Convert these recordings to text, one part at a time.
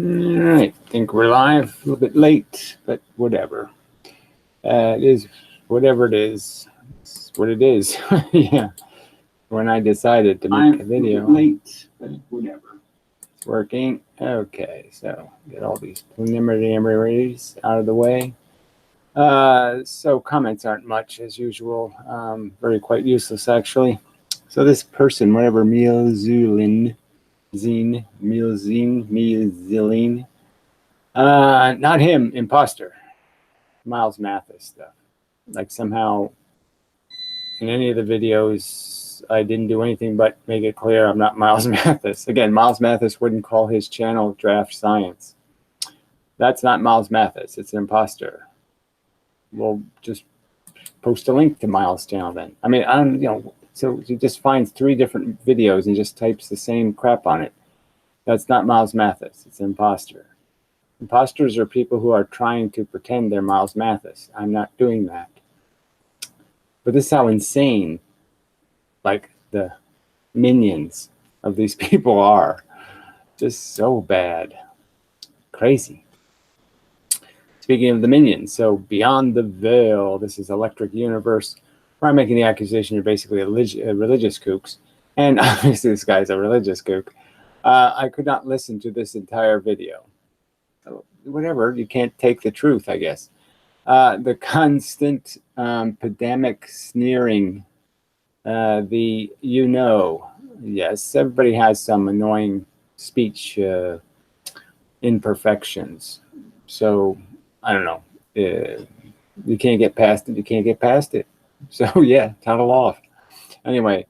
All right, think we're live. A little bit late, but whatever. It is whatever it is. It's what it is. Yeah. When I decided to make a video, late, but whatever. It's working. Okay, so get all these preliminaries out of the way. So comments aren't much as usual. Very quite useless actually. So this person, whatever Mealzulin, Mealzilin. Not him, imposter. Miles Mathis stuff. Like somehow in any of the videos, I didn't do anything but make it clear I'm not Miles Mathis. Again, Miles Mathis wouldn't call his channel Draft Science. That's not Miles Mathis. It's an imposter. We'll just post a link to Miles' channel then. I mean, so he just finds 3 different videos and just types the same crap on it. That's not Miles Mathis. It's an imposter. Imposters are people who are trying to pretend they're Miles Mathis. I'm not doing that. But this is how insane, like, the minions of these people are. Just so bad. Crazy. Speaking of the minions, so Beyond the Veil, this is Electric Universe, where I'm making the accusation you're basically a religious kooks. And obviously this guy's a religious kook. I could not listen to this entire video. Whatever, you can't take the truth, I guess. The constant pedantic sneering, yes, everybody has some annoying speech imperfections. So, I don't know, you can't get past it, you can't get past it. So, yeah, tunnel off. Anyway,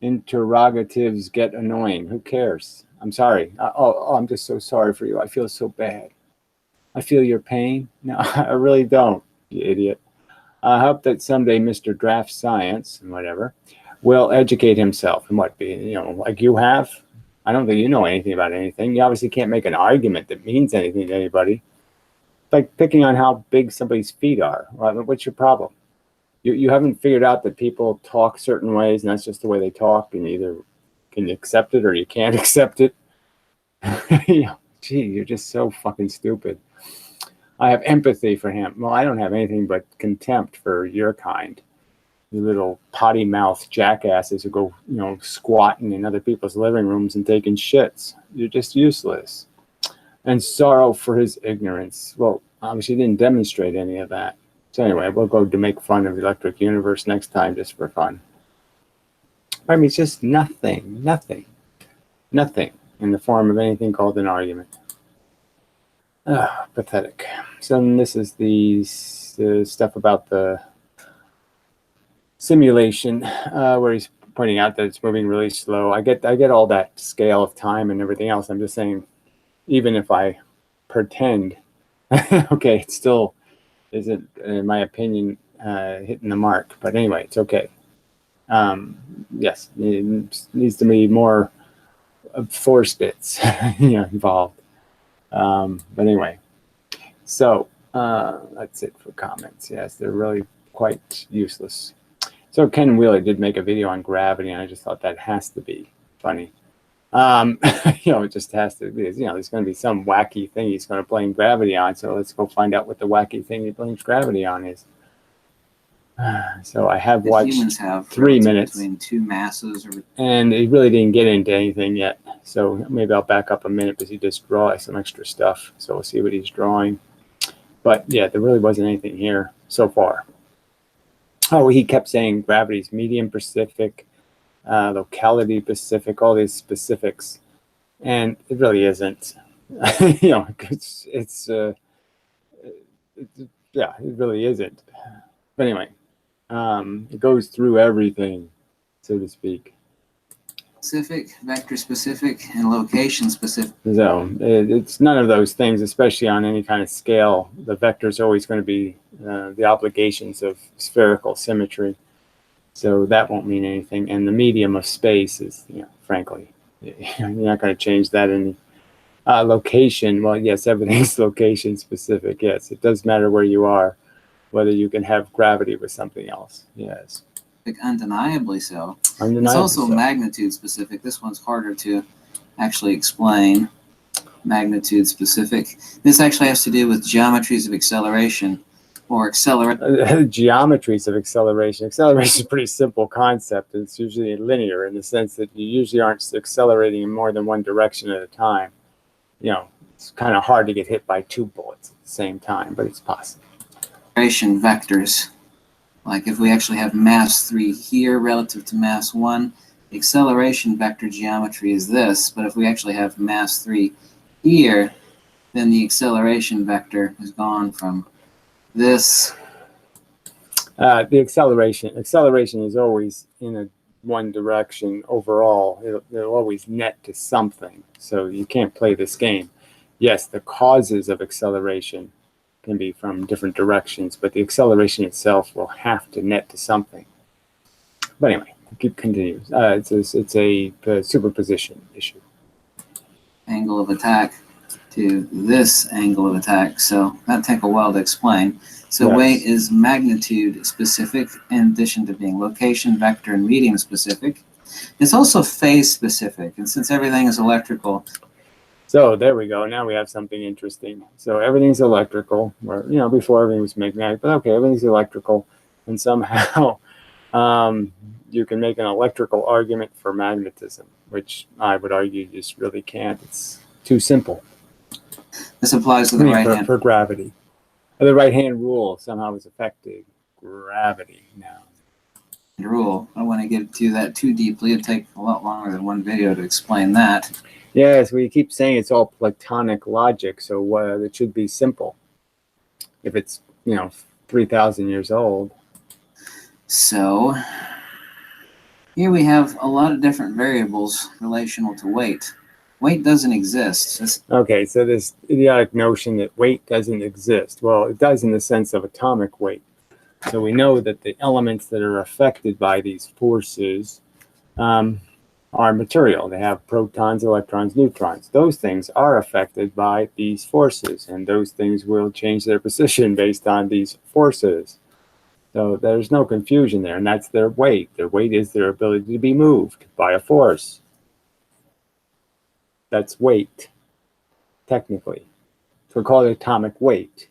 interrogatives get annoying. Who cares? I'm sorry. I'm just so sorry for you. I feel so bad. I feel your pain. No, I really don't, you idiot. I hope that someday Mr. Draft Science and whatever will educate himself and like you have. I don't think you know anything about anything. You obviously can't make an argument that means anything to anybody. It's like picking on how big somebody's feet are. What's your problem? You haven't figured out that people talk certain ways and that's just the way they talk, and either can you accept it or you can't accept it. Gee, you're just so fucking stupid. I have empathy for him. Well, I don't have anything but contempt for your kind. You little potty mouth jackasses who go, squatting in other people's living rooms and taking shits. You're just useless. And sorrow for his ignorance. Well, obviously he didn't demonstrate any of that. So anyway, we'll go to make fun of Electric Universe next time just for fun. I mean, it's just nothing in the form of anything called an argument. Pathetic. So this is the stuff about the simulation, where he's pointing out that it's moving really slow. I get all that scale of time and everything else. I'm just saying, even if I pretend, okay, it still isn't, in my opinion, hitting the mark. But anyway, it's okay. Yes, it needs to be more force bits, involved. But anyway, so that's it for comments. Yes, they're really quite useless. So Ken Wheeler did make a video on gravity, and I just thought that has to be funny. It just has to be. There's going to be some wacky thing he's going to blame gravity on. So let's go find out what the wacky thing he blames gravity on is. So I have watched humans have 3 minutes between 2 masses, and he really didn't get into anything yet. So maybe I'll back up a minute because he just draw some extra stuff. So we'll see what he's drawing. But yeah, there really wasn't anything here so far. Oh, he kept saying gravity's medium Pacific, locality Pacific, all these specifics, and it really isn't. Yeah, it really isn't. But anyway. It goes through everything, so to speak. Specific, vector specific, and location specific. So it's none of those things, especially on any kind of scale. The vector is always going to be the obligations of spherical symmetry. So that won't mean anything. And the medium of space is, frankly, you're not going to change that in location. Well, yes, everything's location specific. Yes, it does matter where you are, whether you can have gravity with something else. Yes. Undeniably so. Undeniably it's also so. Magnitude specific. This one's harder to actually explain. magnitude specific. This actually has to do with geometries of acceleration or accelerate. Geometries of acceleration. Acceleration is a pretty simple concept. It's usually linear in the sense that you usually aren't accelerating in more than one direction at a time. You know, it's kind of hard to get hit by two bullets at the same time, but it's possible. Vectors. Like if we actually have mass 3 here relative to mass 1, the acceleration vector geometry is this, but if we actually have mass 3 here, then the acceleration vector has gone from this. The acceleration is always in one direction overall. It'll always net to something. So you can't play this game. Yes, the causes of acceleration can be from different directions, but the acceleration itself will have to net to something. But anyway, keep continuing. It's a superposition issue. Angle of attack to this angle of attack. So that'll take a while to explain. So yes. Weight is magnitude specific in addition to being location, vector, and medium specific. It's also phase specific. And since everything is electrical. So there we go. Now we have something interesting. So everything's electrical, or, you know, before everything was magnetic, but okay, everything's electrical. And somehow you can make an electrical argument for magnetism, which I would argue you just really can't. It's too simple. This applies to the right hand. For gravity. The right-hand rule somehow is affecting gravity now. Rule. I don't want to get into that too deeply. It'd take a lot longer than one video to explain that. Yes, we keep saying it's all Platonic logic, so it should be simple. If it's, you know, 3,000 years old. So here we have a lot of different variables relational to weight. Weight doesn't exist. Okay, so this idiotic notion that weight doesn't exist. Well, it does in the sense of atomic weight. So we know that the elements that are affected by these forces are material. They have protons, electrons, neutrons. Those things are affected by these forces, and those things will change their position based on these forces. So there's no confusion there, and that's their weight. Their weight is their ability to be moved by a force. That's weight, technically. So we call it atomic weight.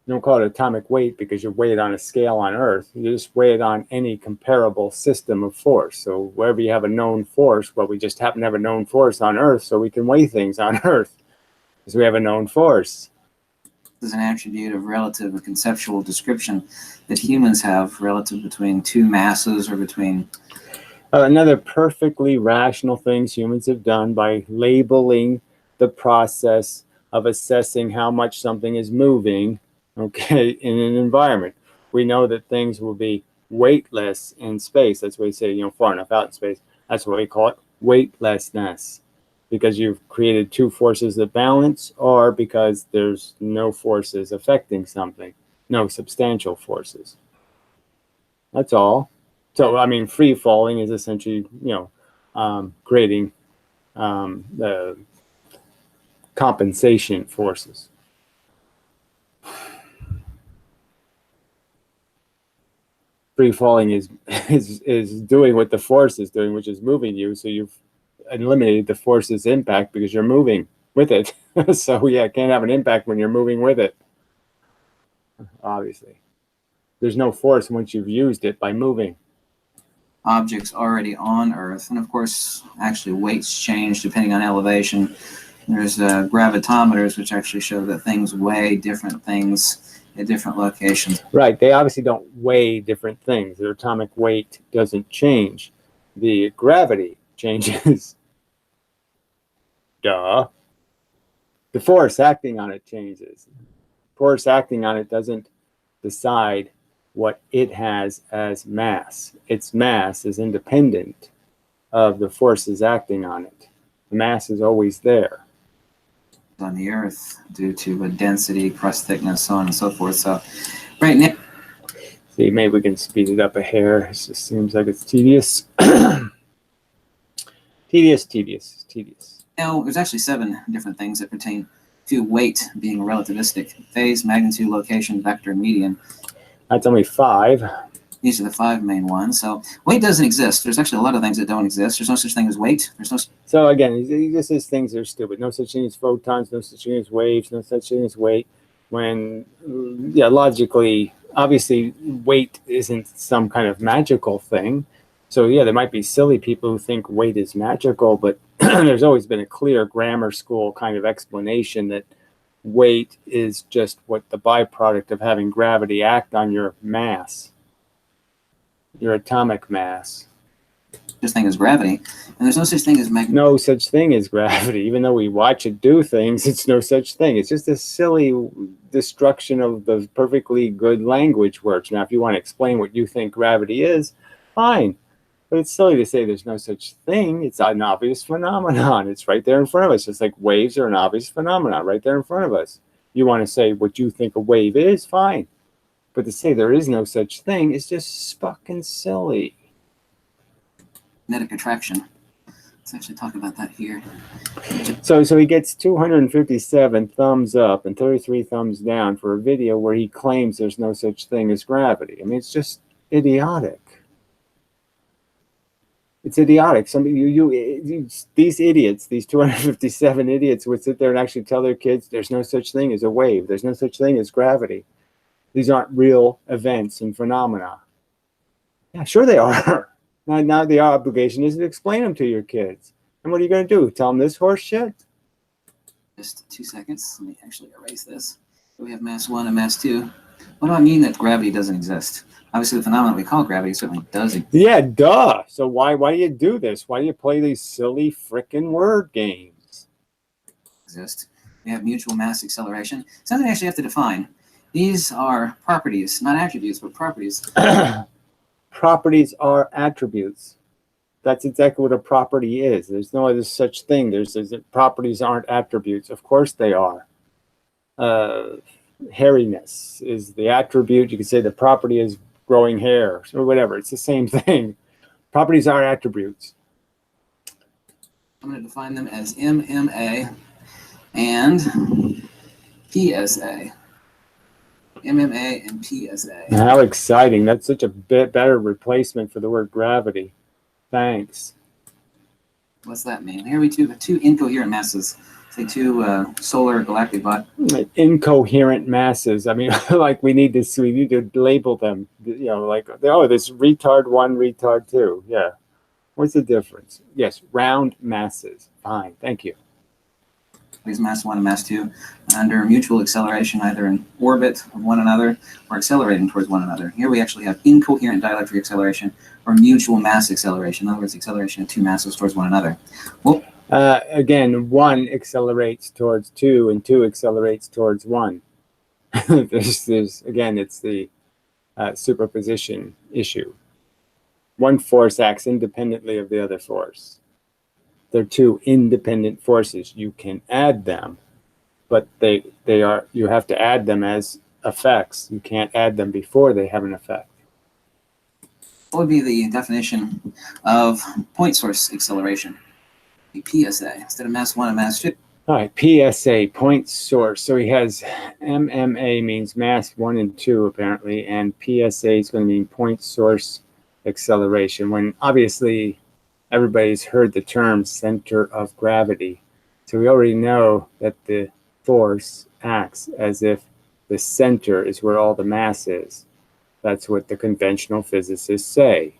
You don't call it atomic weight because you weigh it on a scale on Earth. You just weigh it on any comparable system of force. So wherever you have a known force, well, we just happen to have a known force on Earth, so we can weigh things on Earth because we have a known force. This is an attribute of relative or conceptual description that humans have relative between two masses or between... Another perfectly rational things humans have done by labeling the process of assessing how much something is moving, okay, in an environment. We know that things will be weightless in space. That's why we say, you know, far enough out in space. That's why we call it weightlessness, because you've created two forces that balance, or because there's no forces affecting something, no substantial forces. That's all. So, I mean, free falling is essentially, you know, creating the compensation forces. Free falling is doing what the force is doing, which is moving you. So you've eliminated the force's impact because you're moving with it. So yeah, it can't have an impact when you're moving with it. Obviously, there's no force once you've used it by moving. Objects already on Earth, and of course, actually weights change depending on elevation. There's gravitometers, which actually show that things weigh different things at different locations. Right, they obviously don't weigh different things. Their atomic weight doesn't change. The gravity changes. Duh. The force acting on it changes. Force acting on it doesn't decide what it has as mass. Its mass is independent of the forces acting on it. The mass is always there. On the Earth due to a density, crust thickness, so on and so forth. So right now, see, maybe we can speed it up a hair. It just seems like it's tedious. Tedious. Now, there's actually 7 different things that pertain to weight being relativistic: phase, magnitude, location, vector, and medium. That's only 5. These are the 5 main ones. So weight doesn't exist. There's actually a lot of things that don't exist. There's no such thing as weight. There's no. So again, he just says things are stupid. No such thing as photons, no such thing as waves, no such thing as weight. When, yeah, logically, obviously, weight isn't some kind of magical thing. So yeah, there might be silly people who think weight is magical, but there's always been a clear grammar school kind of explanation that weight is just what the byproduct of having gravity act on your mass, your atomic mass. Such thing as gravity, and there's no such thing as magnetic. No such thing as gravity. Even though we watch it do things, it's no such thing. It's just a silly destruction of the perfectly good language words. Now, if you want to explain what you think gravity is, fine. But it's silly to say there's no such thing. It's an obvious phenomenon. It's right there in front of us. Just like waves are an obvious phenomenon right there in front of us. You want to say what you think a wave is, fine. But to say there is no such thing is just fucking silly. Attraction. Let's actually talk about that here. So he gets 257 thumbs up and 33 thumbs down for a video where he claims there's no such thing as gravity. I mean, it's just idiotic. It's idiotic. These idiots, these 257 idiots would sit there and actually tell their kids there's no such thing as a wave. There's no such thing as gravity. These aren't real events and phenomena. Yeah, sure they are. Now the obligation is to explain them to your kids. And what are you going to do? Tell them this horse shit? Just 2 seconds. Let me actually erase this. So we have mass 1 and mass 2. What do I mean that gravity doesn't exist? Obviously, the phenomenon we call gravity certainly does exist. Yeah, duh. So why do you do this? Why do you play these silly frickin' word games? We have mutual mass acceleration. Something we actually have to define. These are properties, not attributes, but properties. Properties are attributes. That's exactly what a property is. There's no other such thing. Properties aren't attributes. Of course they are. Hairiness is the attribute. You could say the property is growing hair or whatever. It's the same thing. Properties are attributes. I'm going to define them as MMA and PSA. MMA and PSA. How exciting. That's such a bit better replacement for the word gravity. Thanks. What's that mean? Here we have two incoherent masses. Say two solar galactic bodies. Incoherent masses. I mean, like we need to label them. You know, like, oh, this retard 1, retard 2. Yeah. What's the difference? Yes, round masses. Fine. Thank you. These mass 1 and mass 2 under mutual acceleration, either in orbit of one another or accelerating towards one another. Here we actually have incoherent dielectric acceleration or mutual mass acceleration. In other words, acceleration of two masses towards one another. Well, again, 1 accelerates towards 2 and 2 accelerates towards 1. there's again, it's the superposition issue. One force acts independently of the other force. They're two independent forces. You can add them, but you have to add them as effects. You can't add them before they have an effect. what would be the definition of point source acceleration? The PSA instead of mass 1 and mass 2. All right, PSA, point source. So he has MMA means mass 1 and 2 apparently, and PSA is going to mean point source acceleration, when obviously everybody's heard the term center of gravity. So we already know that the force acts as if the center is where all the mass is. That's what the conventional physicists say.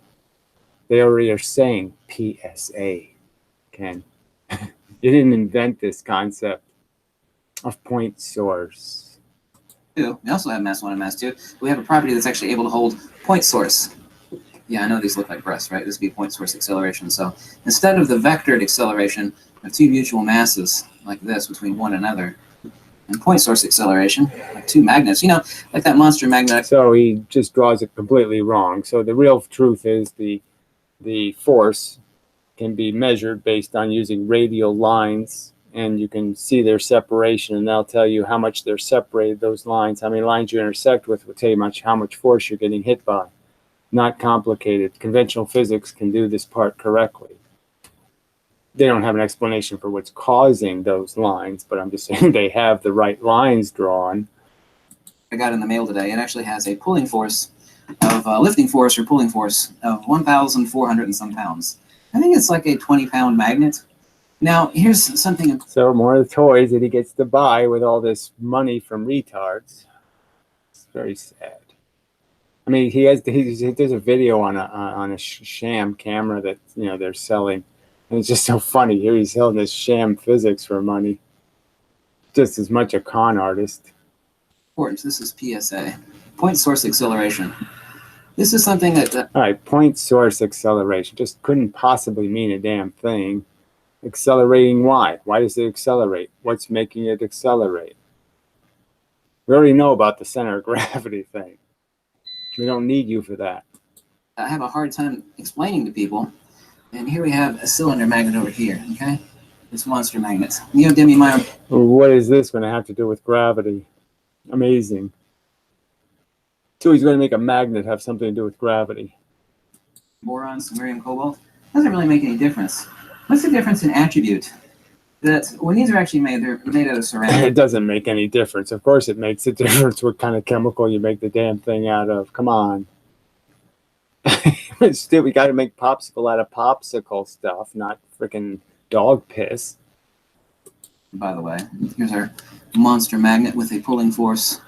They already are saying PSA, Ken. You didn't invent this concept of point source. We also have mass 1 and mass 2. We have a property that's actually able to hold point source. Yeah, I know these look like breasts, right? This would be point source acceleration. So instead of the vectored acceleration of two mutual masses like this between one another, and point source acceleration, like two magnets, you know, like that monster magnet. So he just draws it completely wrong. So the real truth is the force can be measured based on using radial lines, and you can see their separation, and they'll tell you how much they're separated, those lines, how many lines you intersect with will tell you how much force you're getting hit by. Not complicated. Conventional physics can do this part correctly. They don't have an explanation for what's causing those lines, but I'm just saying they have the right lines drawn. I got in the mail today. It actually has a pulling force of lifting force or pulling force of 1,400 and some pounds. I think it's like a 20-pound magnet. Now, here's something. So more of the toys that he gets to buy with all this money from retards. It's very sad. I mean, there's a video on a sham camera that they're selling, and it's just so funny. Here he's selling this sham physics for money. Just as much a con artist. Importance. This is PSA, point source acceleration. This is something that. All right, point source acceleration just couldn't possibly mean a damn thing. Accelerating why? Why does it accelerate? What's making it accelerate? We already know about the center of gravity thing. We don't need you for that. I have a hard time explaining to people. And here we have a cylinder magnet over here, okay? This monster magnet. Neodymium ion. What is this going to have to do with gravity? Amazing. So he's going to make a magnet have something to do with gravity. Boron, samarium, cobalt. Doesn't really make any difference. What's the difference in attribute? That when these are actually made, they're made out of ceramic. It doesn't make any difference. Of course it makes a difference what kind of chemical you make the damn thing out of. Come on. Still, we got to make popsicle out of popsicle stuff, not freaking dog piss. By the way, here's our monster magnet with a pulling force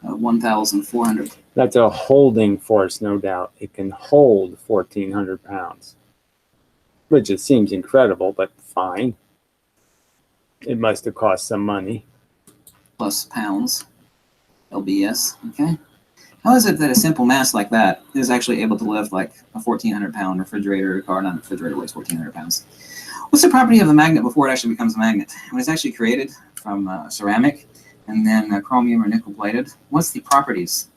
of 1,400. That's a holding force, no doubt. It can hold 1,400 pounds, which it seems incredible, but fine. It must have cost some money. Plus pounds, LBS, okay? How is it that a simple mass like that is actually able to lift like a 1,400-pound refrigerator, or not a refrigerator weighs 1,400 pounds? What's the property of the magnet before it actually becomes a magnet? When it's actually created from ceramic and then chromium or nickel plated, what's the properties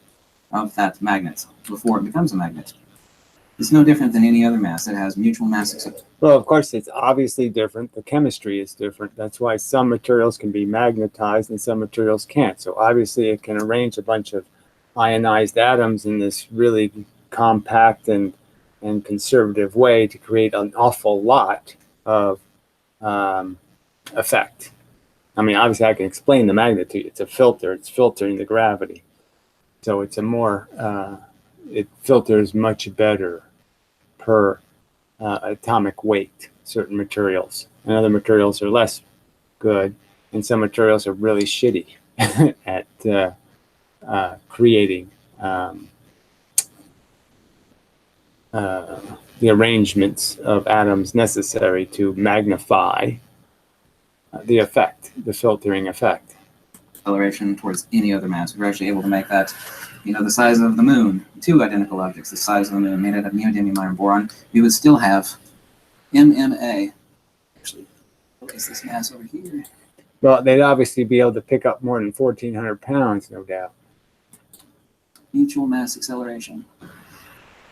of that magnet before it becomes a magnet? It's no different than any other mass. It has mutual mass acceptance. Well, of course, it's obviously different. The chemistry is different. That's why some materials can be magnetized and some materials can't. So obviously it can arrange a bunch of ionized atoms in this really compact and conservative way to create an awful lot of effect. I mean, obviously I can explain the magnet to you. It's a filter. It's filtering the gravity. So it's a more, it filters much better per atomic weight, certain materials. And other materials are less good. And some materials are really shitty at creating the arrangements of atoms necessary to magnify the effect, the filtering effect. Acceleration towards any other mass. We're actually able to make that, the size of the moon, two identical objects, the size of the moon, made out of neodymium iron boron. We would still have MMA. Actually, place this mass over here. Well, they'd obviously be able to pick up more than 1,400 pounds, no doubt. Mutual mass acceleration.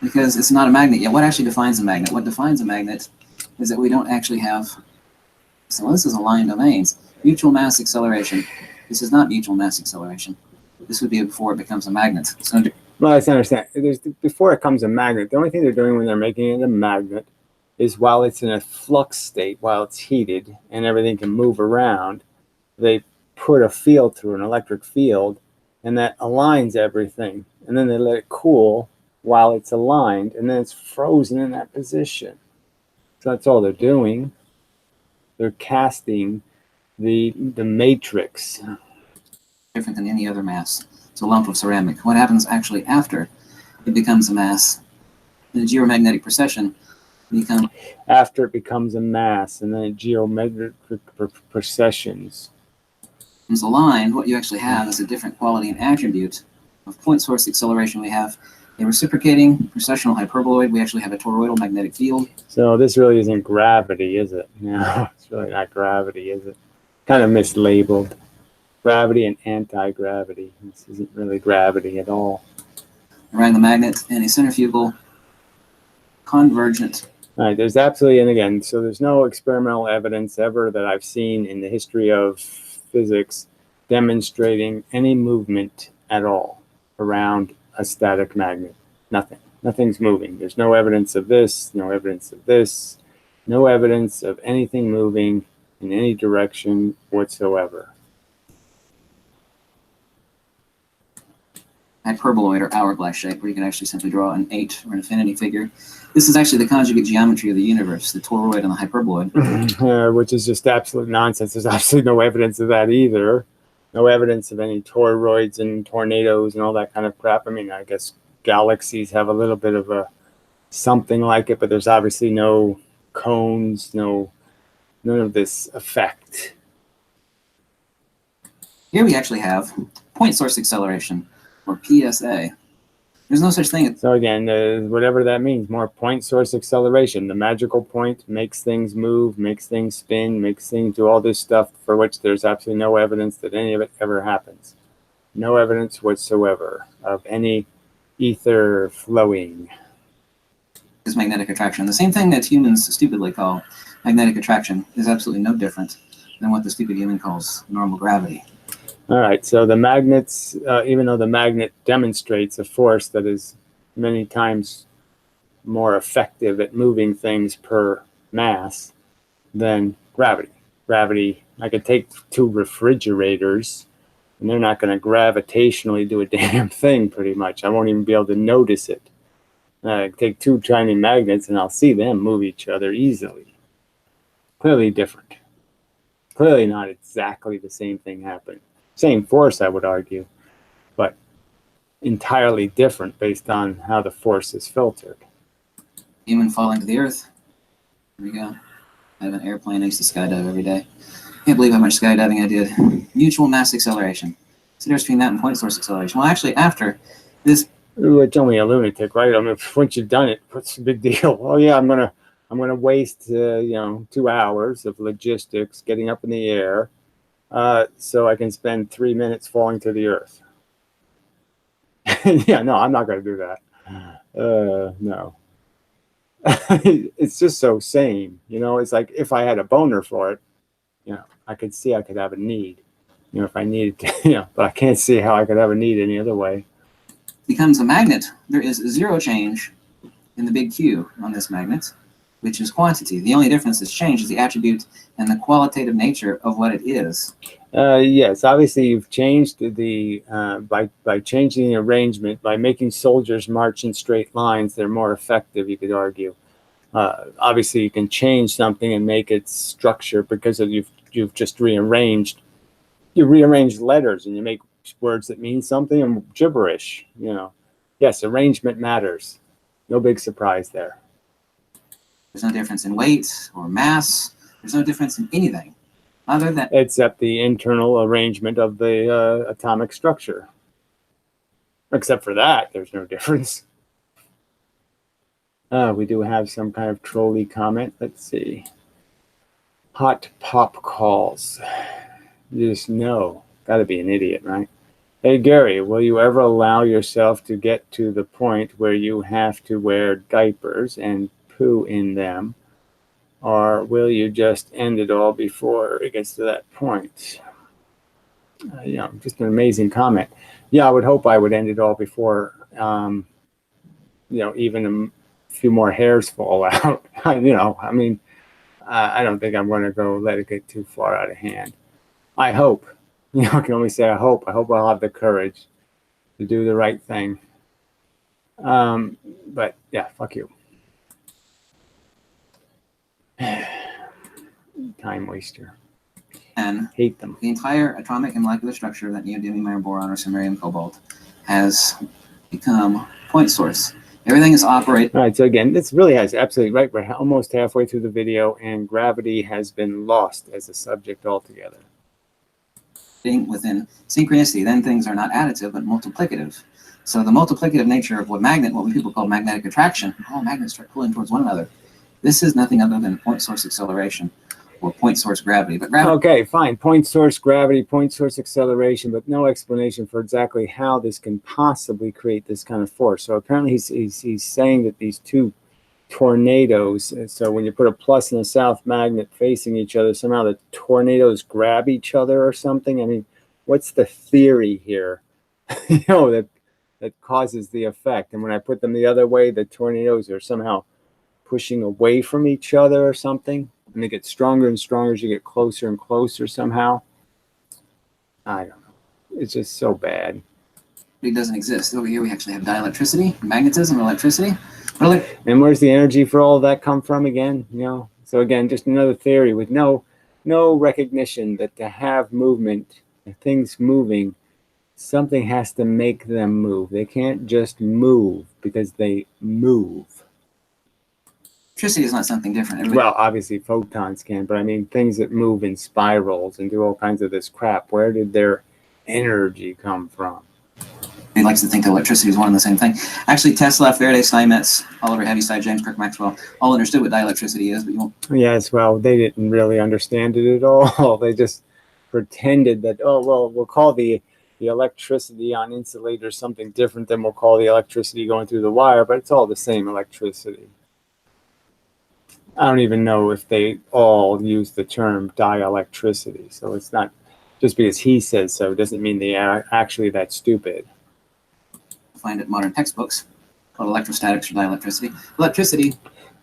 Because it's not a magnet yet. What actually defines a magnet? What defines a magnet is that we don't actually have, so this is aligned domains. Mutual mass acceleration. This is not mutual mass acceleration. This would be before it becomes a magnet. So, well, let's understand. Before it becomes a magnet, the only thing they're doing when they're making it a magnet is while it's in a flux state, while it's heated and everything can move around, they put a field through, an electric field, and that aligns everything. And then they let it cool while it's aligned, and then it's frozen in that position. So that's all they're doing. They're casting the matrix. Different than any other mass. It's a lump of ceramic. What happens actually after it becomes a mass? In a geomagnetic precession, after it becomes a mass, and then geometric precessions. It's aligned. What you actually have is a different quality and attribute of point source acceleration. We have a reciprocating precessional hyperboloid. We actually have a toroidal magnetic field. So this really isn't gravity, is it? No, it's really not gravity, is it? Kind of mislabeled. Gravity and anti-gravity. This isn't really gravity at all. Around the magnet and a centrifugal convergent. All right, there's absolutely, and again, so there's no experimental evidence ever that I've seen in the history of physics demonstrating any movement at all around a static magnet. Nothing. Nothing's moving. There's no evidence of this, no evidence of this, no evidence of anything moving in any direction whatsoever. hyperboloid or hourglass shape, where you can actually simply draw an 8 or an infinity figure. This is actually the conjugate geometry of the universe, the toroid and the hyperboloid. Which is just absolute nonsense. There's absolutely no evidence of that either. No evidence of any toroids and tornadoes and all that kind of crap. I mean, I guess galaxies have a little bit of a something like it, but there's obviously no cones, none of this effect. Here we actually have point source acceleration, or PSA. There's no such thing. So again, whatever that means, more point source acceleration. The magical point makes things move, makes things spin, makes things do all this stuff for which there's absolutely no evidence that any of it ever happens. No evidence whatsoever of any ether flowing. Is magnetic attraction. The same thing that humans stupidly call magnetic attraction is absolutely no different than what the stupid human calls normal gravity. All right, so the magnets, even though the magnet demonstrates a force that is many times more effective at moving things per mass than gravity. Gravity, I could take 2 refrigerators and they're not going to gravitationally do a damn thing pretty much. I won't even be able to notice it. I take 2 tiny magnets and I'll see them move each other easily. Clearly different. Clearly not exactly the same thing happening. Same force, I would argue, but entirely different based on how the force is filtered. Human falling to the earth. Here we go. I have an airplane. I used to skydive every day. Can't believe how much skydiving I did. Mutual mass acceleration. What's the difference between that and point source acceleration? Well, actually, after this... It's only a lunatic, right? I mean, once you've done it, what's the big deal? Oh yeah, I'm gonna waste 2 hours of logistics getting up in the air. So I can spend 3 minutes falling to the earth. Yeah, no, I'm not going to do that. No. It's just so sane. It's like if I had a boner for it, I could see I could have a need, if I needed to, but I can't see how I could have a need any other way. Becomes a magnet. There is 0 change in the big Q on this magnet, which is quantity. The only difference that's changed is the attribute and the qualitative nature of what it is. Yes, obviously you've changed the by changing the arrangement, by making soldiers march in straight lines. They're more effective, you could argue. Obviously, you can change something and make its structure because you've just rearranged. You rearrange letters and you make words that mean something and gibberish. Yes, arrangement matters. No big surprise there. There's no difference in weight or mass. There's no difference in anything other than... Except the internal arrangement of the atomic structure. Except for that, there's no difference. We do have some kind of trolley comment. Let's see. Hot pop calls. You just know. Gotta be an idiot, right? Hey, Gary, will you ever allow yourself to get to the point where you have to wear diapers and poo in them, or will you just end it all before it gets to that point? Just an amazing comment. Yeah, I would hope I would end it all before, even a few more hairs fall out. I don't think I'm going to go let it get too far out of hand. I hope. I can only say I hope. I hope I'll have the courage to do the right thing. But yeah, fuck you. Time waster. And hate them. The entire atomic and molecular structure of that neodymium iron boron or samarium cobalt has become point source. Everything is operating. All right, so again, this really has absolutely right. We're almost halfway through the video, and gravity has been lost as a subject altogether. Within synchronicity, then things are not additive but multiplicative. So the multiplicative nature of what people call magnetic attraction, all magnets start pulling towards one another. This is nothing other than point source acceleration or point source gravity. But gravity. Okay, fine. Point source gravity, point source acceleration, but no explanation for exactly how this can possibly create this kind of force. So apparently he's saying that these 2 tornadoes, so when you put a plus and a south magnet facing each other, somehow the tornadoes grab each other or something. I mean, what's the theory here? that causes the effect? And when I put them the other way, the tornadoes are somehow pushing away from each other or something, and they get stronger and stronger as you get closer and closer somehow. I don't know. It's just so bad. It doesn't exist. Over here we actually have dielectricity, magnetism, electricity. But And where's the energy for all of that come from again? You know, so again, just another theory with no recognition that to have movement, things moving, something has to make them move. They can't just move because they move. electricity is not something different. Well, obviously photons can, but I mean things that move in spirals and do all kinds of this crap. Where did their energy come from? He likes to think that electricity is one and the same thing. Actually, Tesla, Faraday, Steinmetz, Oliver Heaviside, James Clerk Maxwell all understood what dielectricity is, but you won't. Yes, well, they didn't really understand it at all. They just pretended that, oh, well, we'll call the electricity on insulators something different than we'll call the electricity going through the wire, but it's all the same electricity. I don't even know if they all use the term dielectricity. So it's not just because he says so doesn't mean they are actually that stupid. Find it in modern textbooks called electrostatics or dielectricity. Electricity.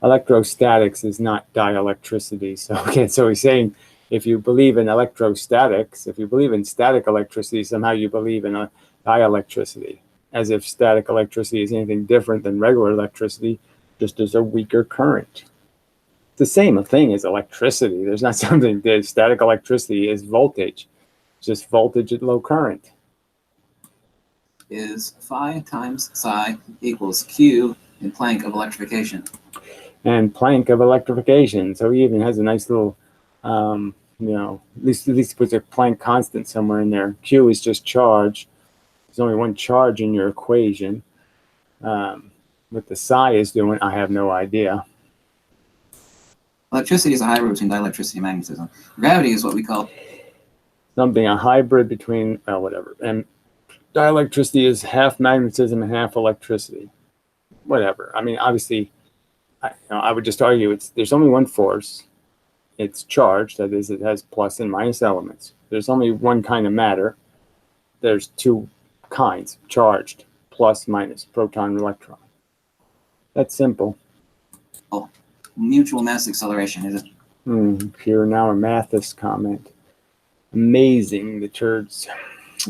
Electrostatics is not dielectricity. So okay, so he's saying if you believe in electrostatics, if you believe in static electricity, somehow you believe in a dielectricity, as if static electricity is anything different than regular electricity, just as a weaker current. It's the same thing as electricity. There's not something that static electricity is voltage. It's just voltage at low current. Is phi times psi equals Q in Planck of electrification. And Planck of electrification. So he even has a nice little, you know, at least puts a Planck constant somewhere in there. Q is just charge. There's only one charge in your equation. What the psi is doing, I have no idea. Electricity is a hybrid between dielectricity and magnetism. Gravity is what we call something, a hybrid between, well, whatever. And dielectricity is half magnetism and half electricity. Whatever. I mean, obviously, I would just argue there's only one force. It's charged. That is, it has plus and minus elements. There's only one kind of matter. There's two kinds, charged, plus, minus, proton, electron. That's simple. oh, mutual mass acceleration, is it? Pure now a Mathis comment. Amazing, the turds.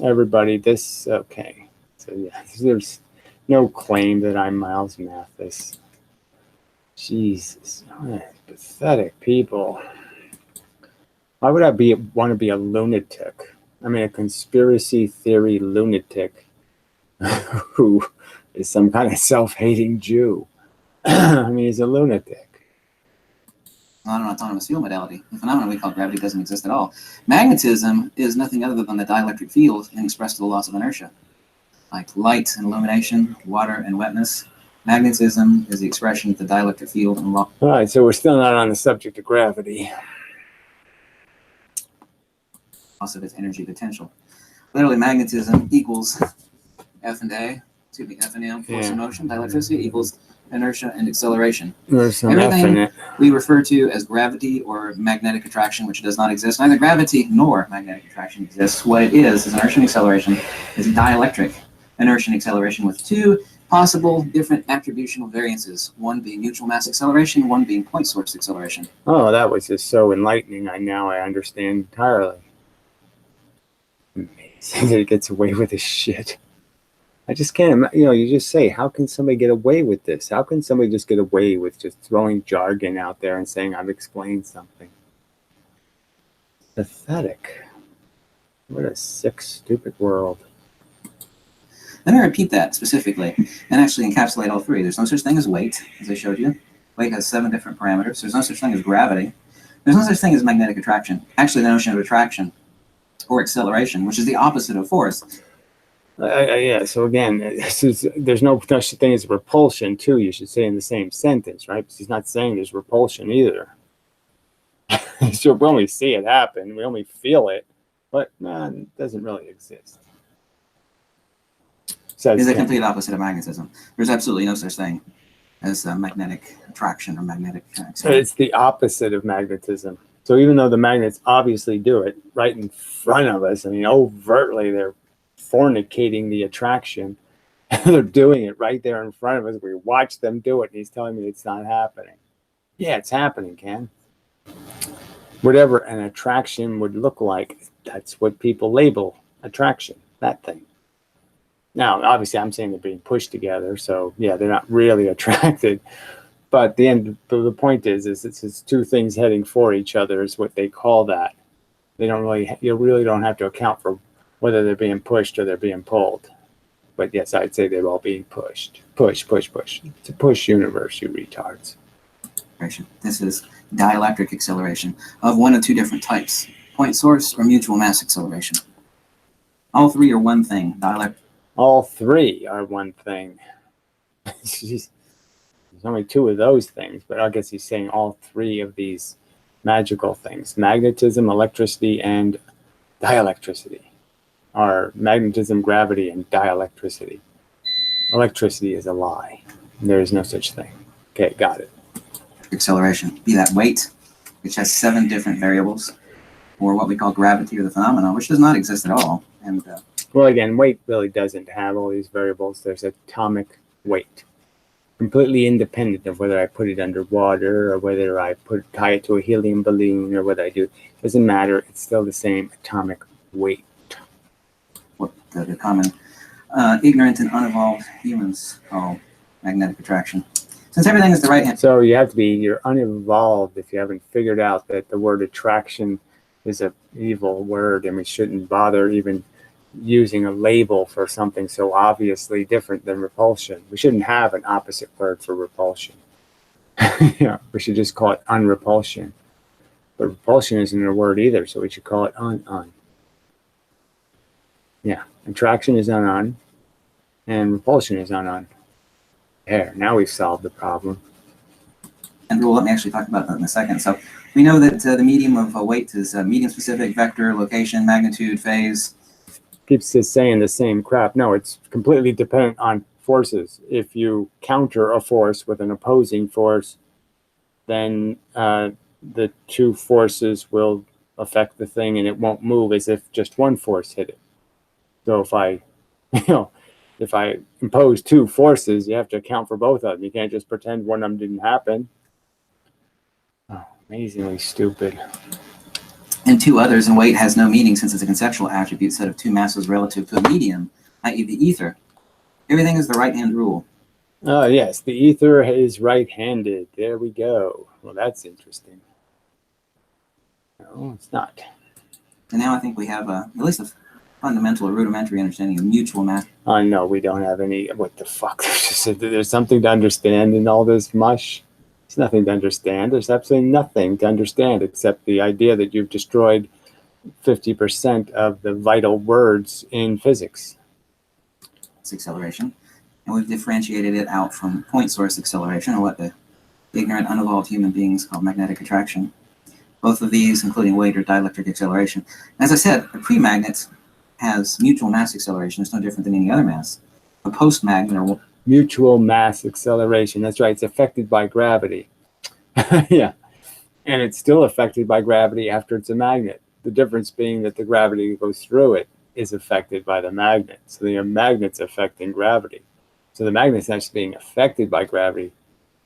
Everybody, this, okay. So yeah, there's no claim that I'm Miles Mathis. Jesus, pathetic people. Why would I want to be a lunatic? I mean, a conspiracy theory lunatic who is some kind of self-hating Jew. I mean, he's a lunatic. Not an autonomous field modality. The phenomenon we call gravity doesn't exist at all. Magnetism is nothing other than the dielectric field expressed to the loss of inertia. Like light and illumination, water and wetness. Magnetism is the expression of the dielectric field and loss. All right, so we're still not on the subject of gravity. Of its energy potential. Literally, magnetism equals F and A, F and M, force and motion. Dielectricity equals inertia and acceleration. There's some F in it. We refer to as gravity or magnetic attraction, which does not exist. Neither gravity nor magnetic attraction exists. What it is inertia and acceleration is dielectric inertia and acceleration with two possible different attributional variances, one being neutral mass acceleration, one being point source acceleration. Oh, that was just so enlightening. Now I understand entirely. Amazing that he gets away with this shit. I just can't, you just say, how can somebody get away with this? How can somebody just get away with just throwing jargon out there and saying, I've explained something? Pathetic. What a sick, stupid world. Let me repeat that specifically and actually encapsulate all three. There's no such thing as weight, as I showed you. Weight has 7 different parameters. There's no such thing as gravity. There's no such thing as magnetic attraction. Actually, the notion of attraction or acceleration, which is the opposite of force. Yeah, so again, there's no such thing as repulsion, too, you should say in the same sentence, right? Because he's not saying there's repulsion either. So we only see it happen, we only feel it, but it doesn't really exist. It's the complete opposite of magnetism. There's absolutely no such thing as magnetic attraction or magnetic acceleration. It's the opposite of magnetism. So even though the magnets obviously do it right in front of us, I mean, overtly they're fornicating the attraction. They're doing it right there in front of us. We watch them do it, and he's telling me it's not happening. Yeah, it's happening, Ken. Whatever an attraction would look like, that's what people label attraction, that thing. Now, obviously, I'm saying they're being pushed together, so yeah, they're not really attracted. But the point is it's two things heading for each other is what they call that. You really don't have to account for whether they're being pushed or they're being pulled. But yes, I'd say they're all being pushed. Push. It's a push universe, you retards. This is dielectric acceleration of one of two different types: point source or mutual mass acceleration. All three are one thing. All three are one thing. There's only two of those things, but I guess he's saying all three of these magical things: magnetism, electricity, and dielectricity. Are magnetism, gravity, and dielectricity. Electricity is a lie. There is no such thing. Okay, got it. Acceleration, be that weight, which has 7 different variables, or what we call gravity or the phenomenon, which does not exist at all. And well, again, weight really doesn't have all these variables. There's atomic weight, completely independent of whether I put it underwater or whether I tie it to a helium balloon or whether I do. It doesn't matter. It's still the same atomic weight. What the common ignorant and unevolved humans call magnetic attraction. Since everything is the right hand. So you're unevolved if you haven't figured out that the word attraction is an evil word, and we shouldn't bother even using a label for something so obviously different than repulsion. We shouldn't have an opposite word for repulsion. Yeah, we should just call it unrepulsion. But repulsion isn't a word either, so we should call it un. Yeah, attraction is un, and repulsion is un. There, now we've solved the problem. And well, let me actually talk about that in a second. So we know that the medium of weight is medium-specific, vector, location, magnitude, phase. Keeps saying the same crap. No, it's completely dependent on forces. If you counter a force with an opposing force, then the two forces will affect the thing, and it won't move as if just one force hit it. So if I impose two forces, you have to account for both of them. You can't just pretend one of them didn't happen. Oh, amazingly stupid. And 2 others, and weight has no meaning since it's a conceptual attribute set of 2 masses relative to a medium, i.e. the ether. Everything is the right-hand rule. Oh, yes, the ether is right-handed. There we go. Well, that's interesting. No, it's not. And now I think we have at least a fundamental or rudimentary understanding of mutual mass. No, we don't have any. What the fuck? There's something to understand in all this mush. There's nothing to understand. There's absolutely nothing to understand except the idea that you've destroyed 50% of the vital words in physics. It's acceleration. And we've differentiated it out from point source acceleration, or what the ignorant, unevolved human beings call magnetic attraction. Both of these, including weight, are dielectric acceleration. As I said, a pre-magnet has mutual mass acceleration. It's no different than any other mass. A post-magnet or mutual mass acceleration. That's right. It's affected by gravity. Yeah. And it's still affected by gravity after it's a magnet. The difference being that the gravity that goes through it is affected by the magnet. So the magnet's affecting gravity. So the magnet's actually being affected by gravity.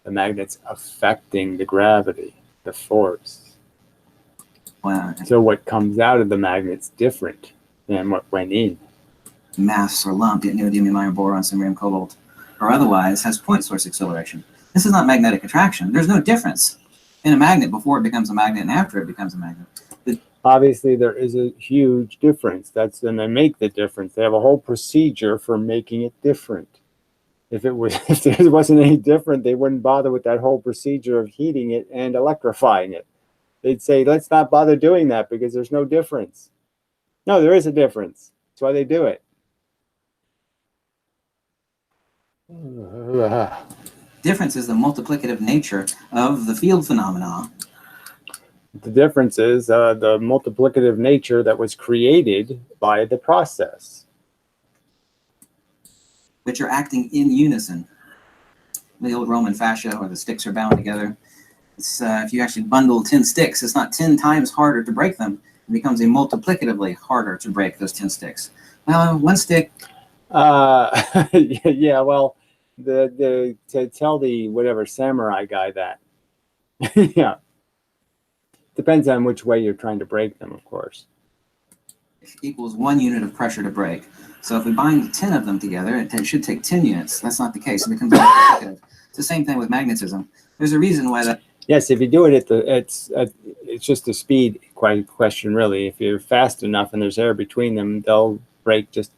The magnet's affecting the gravity, the force. Wow. So what comes out of the magnet's different than what went in. Mass or lump, neodymium, iron, boron, samarium, cobalt, or otherwise, has point source acceleration. This is not magnetic attraction. There's no difference in a magnet before it becomes a magnet and after it becomes a magnet. Obviously, there is a huge difference. That's when they make the difference. They have a whole procedure for making it different. If there wasn't any different, they wouldn't bother with that whole procedure of heating it and electrifying it. They'd say, let's not bother doing that because there's no difference. No, there is a difference. That's why they do it. Difference is the multiplicative nature of the field phenomena. The difference is the multiplicative nature that was created by the process. Which are acting in unison. The old Roman fascia, or the sticks are bound together. It's, if you actually bundle 10 sticks, it's not 10 times harder to break them. It becomes a multiplicatively harder to break those 10 sticks. Well, one stick. Yeah, well, to tell the whatever samurai guy that. Yeah. Depends on which way you're trying to break them, of course. equals 1 unit of pressure to break. So if we bind 10 of them together, it should take 10 units. That's not the case. It becomes negative. It's the same thing with magnetism. There's a reason why that. Yes, if you do it at the, it's just a speed question, really. If you're fast enough and there's air between them, they'll break just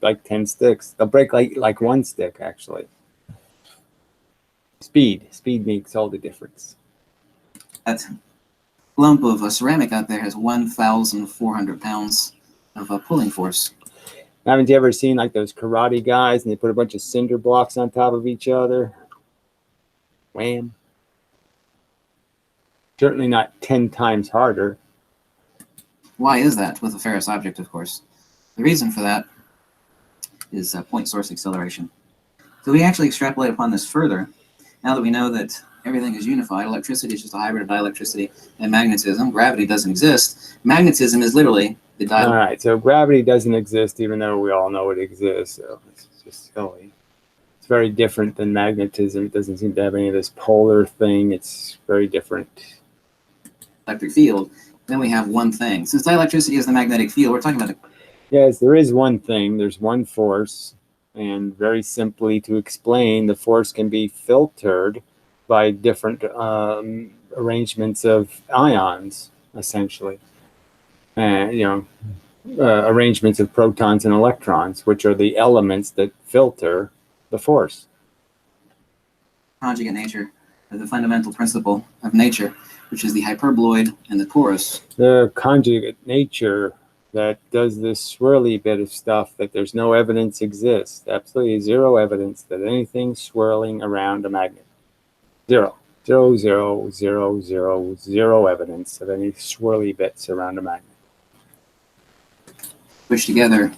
like 10 sticks. They'll break like one stick, actually. Speed makes all the difference. That lump of ceramic out there has 1,400 pounds of pulling force. Haven't you ever seen like those karate guys and they put a bunch of cinder blocks on top of each other? Wham. Certainly not 10 times harder. Why is that with a ferrous object, of course? The reason for that is point source acceleration. So we actually extrapolate upon this further. Now that we know that everything is unified, electricity is just a hybrid of dielectricity and magnetism. Gravity doesn't exist. Magnetism is literally the dielectricity. All right, so gravity doesn't exist, even though we all know it exists. So it's just silly. It's very different than magnetism. It doesn't seem to have any of this polar thing. It's very different. Electric field. Then we have one thing. Since dielectricity is the magnetic field, we're talking about Yes, there is one thing. There's one force. And very simply to explain, the force can be filtered by different arrangements of ions, essentially. And, arrangements of protons and electrons, which are the elements that filter the force. conjugate nature of the fundamental principle of nature, which is the hyperboloid and the torus. The conjugate nature that does this swirly bit of stuff that there's no evidence exists. Absolutely zero evidence that anything swirling around a magnet. Zero. Zero evidence of any swirly bits around a magnet. Which together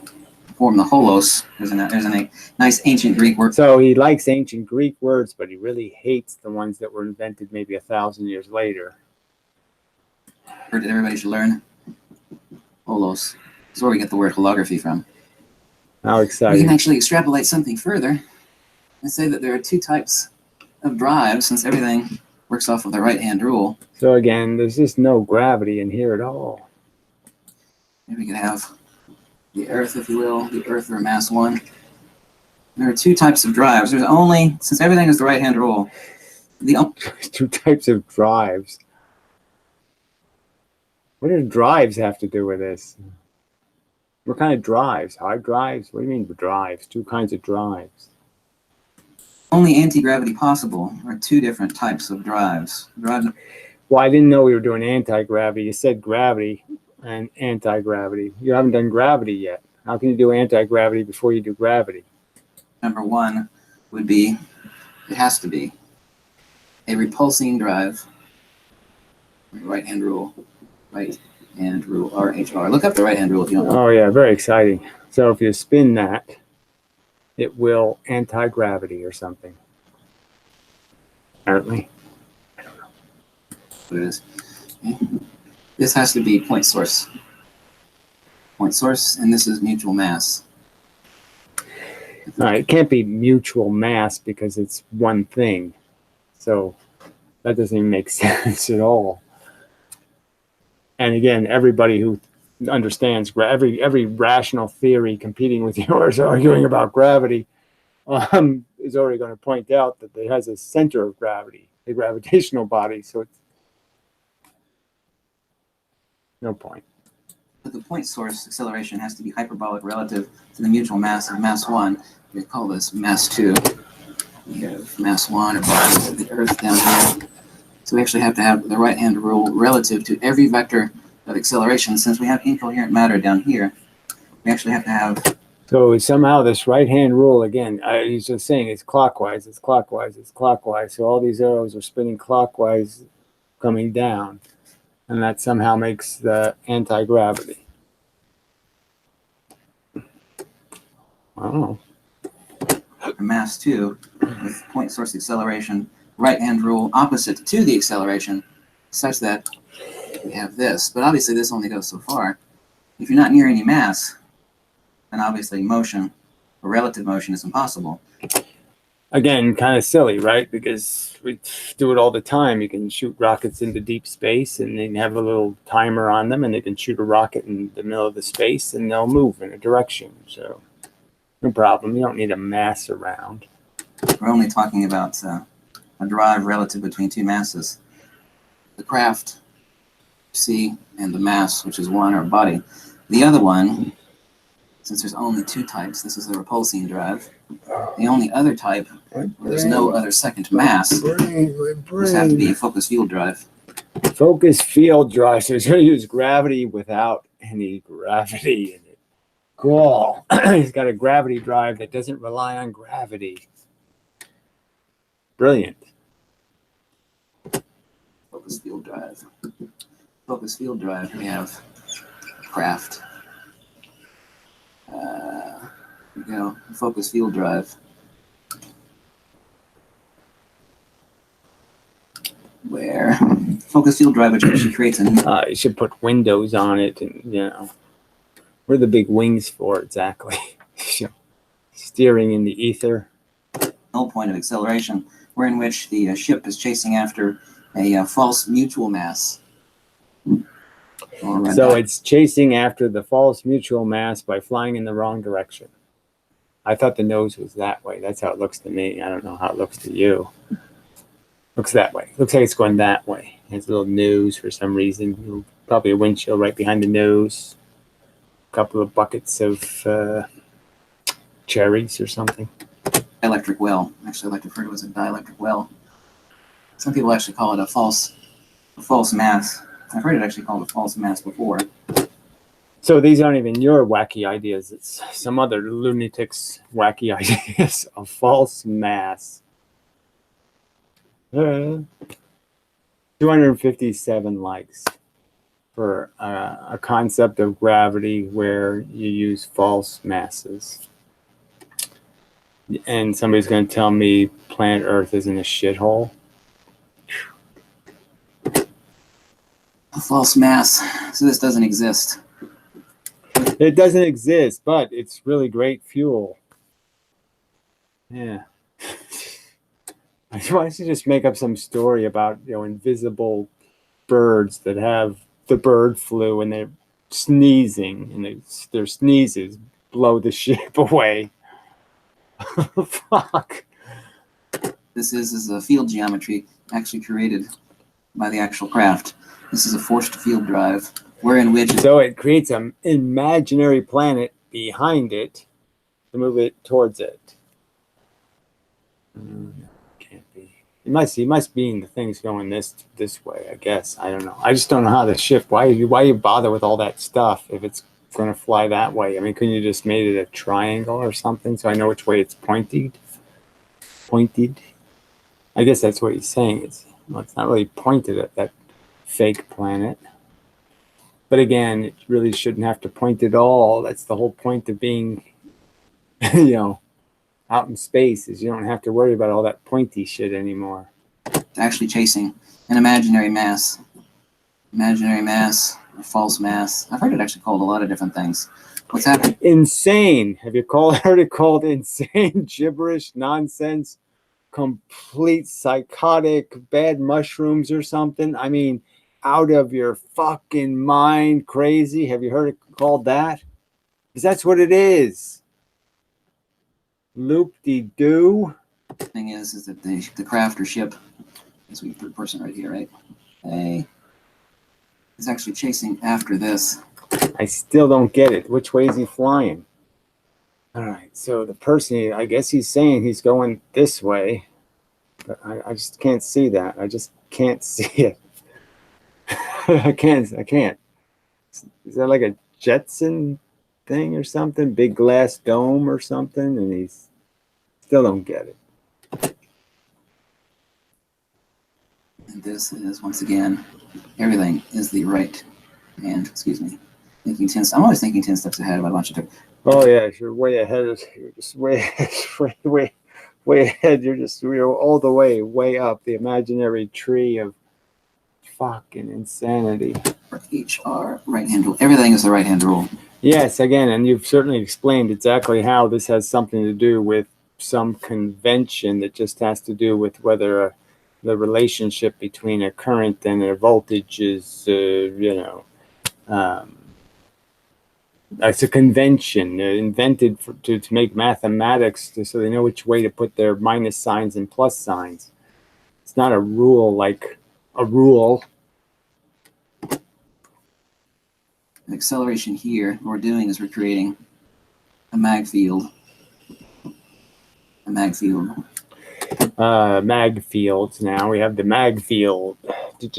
form the holos. There's a nice ancient Greek word. So he likes ancient Greek words, but he really hates the ones that were invented maybe 1,000 years later. Word that everybody should learn. Holos. That's where we get the word holography from. How We exciting. can actually extrapolate something further and say that there are 2 types of drives, since everything works off of the right-hand rule. So again, there's just no gravity in here at all. Maybe we could have the Earth, if you will, the Earth or mass 1. There are 2 types of drives. There's only, since everything is the right-hand rule, There's 2 types of drives. What do drives have to do with this? What kind of drives? Hard drives? What do you mean drives? 2 kinds of drives. only anti-gravity possible are 2 different types of drives. Well, I didn't know we were doing anti-gravity. You said gravity and anti-gravity. You haven't done gravity yet. How can you do anti-gravity before you do gravity? Number 1 would be, it has to be, a repulsing drive. Right-hand rule. Right-hand rule, RHR. Look up the right-hand rule if you don't know. Oh yeah, very exciting. So if you spin that, it will anti-gravity or something. Apparently. What it is. Okay. This has to be point source. Point source, and this is mutual mass. All right, it can't be mutual mass because it's one thing. So that doesn't even make sense at all. And again, everybody who understands every rational theory competing with yours arguing about gravity is already going to point out that it has a center of gravity, a gravitational body. So it's no point. But the point source acceleration has to be hyperbolic relative to the mutual mass of mass 1. We call this mass 2. We have mass 1 or body of the Earth down here. So we actually have to have the right-hand rule relative to every vector of acceleration. Since we have incoherent matter down here, we actually have to have. So somehow this right-hand rule, again, he's just saying it's clockwise, it's clockwise, it's clockwise. So all these arrows are spinning clockwise coming down. And that somehow makes the anti-gravity. I don't know. Mass 2 with point source acceleration, right-hand rule opposite to the acceleration, such that we have this. But obviously this only goes so far. If you're not near any mass, then obviously motion or relative motion is impossible. Again, kind of silly, right? Because we do it all the time. You can shoot rockets into deep space and they have a little timer on them and they can shoot a rocket in the middle of the space and they'll move in a direction. So no problem. You don't need a mass around. We're only talking about a drive relative between two masses. The craft, C, and the mass, which is 1, or body. The other one, since there's only 2 types, this is a repulsing drive. The only other type, where there's no other second mass, would have to be a focus field drive. Focus field drive. So it's going to use gravity without any gravity in it. Cool. He's got a gravity drive that doesn't rely on gravity. Brilliant. Focus field drive. Focus field drive, we have craft. Here we go. Focus field drive. Where focus field drive, which actually creates a You should put windows on it, and what are the big wings for exactly? Steering in the ether. null point of acceleration, where in which the ship is chasing after a false mutual mass. So it's chasing after the false mutual mass by flying in the wrong direction. I thought the nose was that way. That's how it looks to me. I don't know how it looks to you. Looks that way. Looks like it's going that way. It's a little nose for some reason. Probably a windshield right behind the nose. A couple of buckets of cherries or something. Dielectric well. Actually, I like to refer to it as a dielectric well. Some people actually call it a false mass. I've heard it actually called a false mass before. So these aren't even your wacky ideas. It's some other lunatic's wacky ideas. A false mass. 257 likes for a concept of gravity where you use false masses. And somebody's going to tell me planet Earth isn't a shithole. A false mass. So this doesn't exist. It doesn't exist, but it's really great fuel. Yeah. Why don't you just make up some story about invisible birds that have the bird flu and they're sneezing and their sneezes blow the ship away. Fuck. This is a field geometry actually created by the actual craft. This is a forced field drive, wherein which so it creates an imaginary planet behind it to move it towards it. Can't be. It must mean the thing's going this way. I guess I don't know. I just don't know how to shift. Why you bother with all that stuff if it's going to fly that way? I mean, couldn't you just made it a triangle or something so I know which way it's pointed? I guess that's what he's saying. It's not really pointed at that fake planet. But again, it really shouldn't have to point at all. That's the whole point of being, out in space, is you don't have to worry about all that pointy shit anymore. Actually chasing an imaginary mass. Imaginary mass, or false mass. I've heard it actually called a lot of different things. What's happening? Insane. Have you heard it called insane, gibberish, nonsense, complete psychotic, bad mushrooms or something? I mean, out of your fucking mind, crazy. Have you heard it called that? Because that's what it is. Loop-de-doo. Thing is that the craft or ship, as we third person right here, right? Is actually chasing after this. I still don't get it. Which way is he flying? All right, so the person, I guess he's saying he's going this way, but I just can't see that. I just can't see it. I can't. Is that like a Jetson thing or something? Big glass dome or something? And he's still don't get it. And this is, once again, everything is the right hand. Excuse me. I'm always thinking 10 steps ahead about a bunch of things. Oh yeah, you're way ahead. You're just way ahead. You're all the way up the imaginary tree of fucking insanity. HR, right hand rule. Everything is the right hand rule. Yes, again, and you've certainly explained exactly how this has something to do with some convention that just has to do with whether the relationship between a current and a voltage is, it's a convention invented to make mathematics so they know which way to put their minus signs and plus signs. It's not a rule like a rule. The acceleration here, what we're doing is we're creating a mag field. A mag field. Mag fields now. We have the mag field. Which,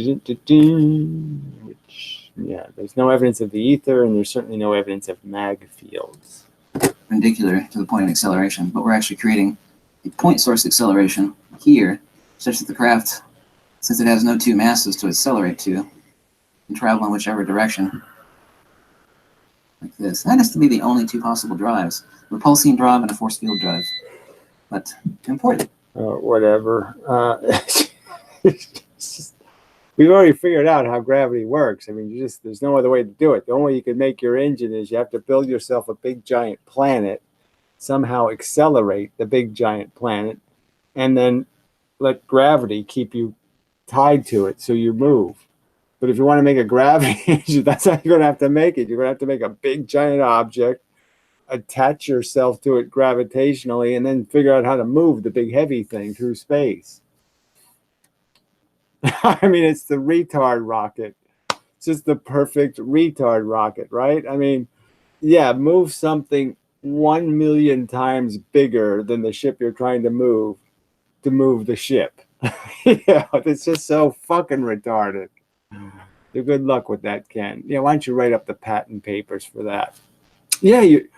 yeah, there's no evidence of the ether, and there's certainly no evidence of mag fields. Perpendicular to the point of acceleration, but we're actually creating a point source acceleration here, such that the craft, since it has no two masses to accelerate to, can travel in whichever direction. Like this. That has to be the only two possible drives. A repulsing drive and a force field drive. But important. Whatever. We've already figured out how gravity works. I mean, there's no other way to do it. The only way you can make your engine is you have to build yourself a big giant planet, somehow accelerate the big giant planet, and then let gravity keep you tied to it so you move. But if you want to make a gravity engine, that's how you're going to have to make it. You're going to have to make a big giant object, attach yourself to it gravitationally, and then figure out how to move the big heavy thing through space. I mean, it's the retard rocket. It's just the perfect retard rocket, right? I mean, yeah, move something 1 million times bigger than the ship you're trying to move the ship. Yeah, it's just so fucking retarded. Good luck with that, Ken. Yeah, why don't you write up the patent papers for that? Yeah, you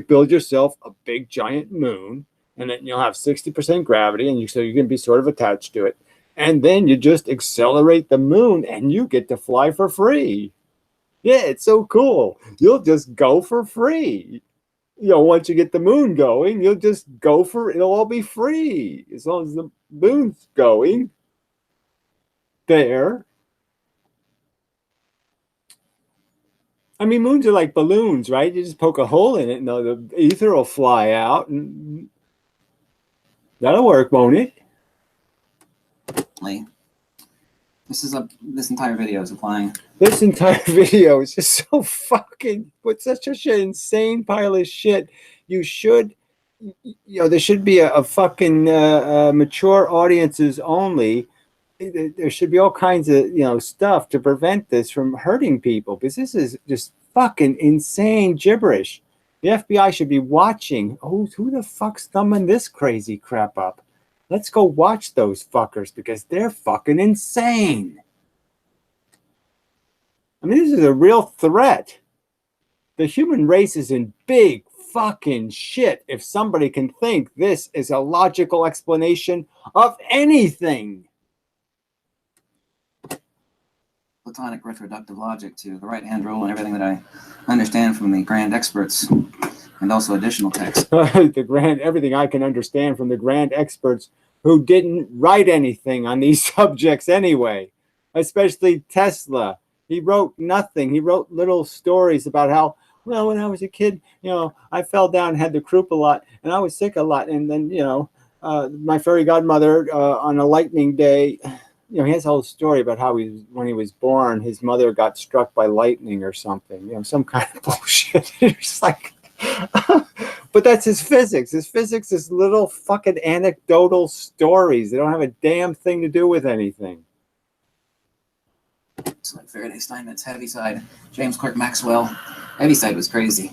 build yourself a big giant moon, and then you'll have 60% gravity, and so you can be sort of attached to it. And then you just accelerate the moon, and you get to fly for free. Yeah, it's so cool. You'll just go for free. Once you get the moon going, you'll just go it'll all be free as long as the moon's going there. I mean, moons are like balloons, right? You just poke a hole in it, and the ether will fly out, and that'll work, won't it? This entire video is applying. This entire video is just so fucking with such an insane pile of shit. You should, there should be a fucking mature audiences only. There should be all kinds of stuff to prevent this from hurting people, because this is just fucking insane gibberish. The FBI should be watching. Oh, who the fuck's thumbing this crazy crap up? Let's go watch those fuckers, because they're fucking insane. I mean, this is a real threat. The human race is in big fucking shit if somebody can think this is a logical explanation of anything. Platonic retroductive logic to the right-hand rule and everything that I understand from the grand experts, and also additional text. Everything I can understand from the grand experts who didn't write anything on these subjects anyway, especially Tesla. He wrote nothing. He wrote little stories about how, well, when I was a kid, I fell down and had the croup a lot, and I was sick a lot, and then, my fairy godmother on a lightning day, he has a whole story about how when he was born, his mother got struck by lightning or something, some kind of bullshit. It's like, but that's his physics. His physics is little fucking anecdotal stories. They don't have a damn thing to do with anything. It's like Faraday Steinmetz, Heaviside, James Clerk Maxwell. Heaviside was crazy,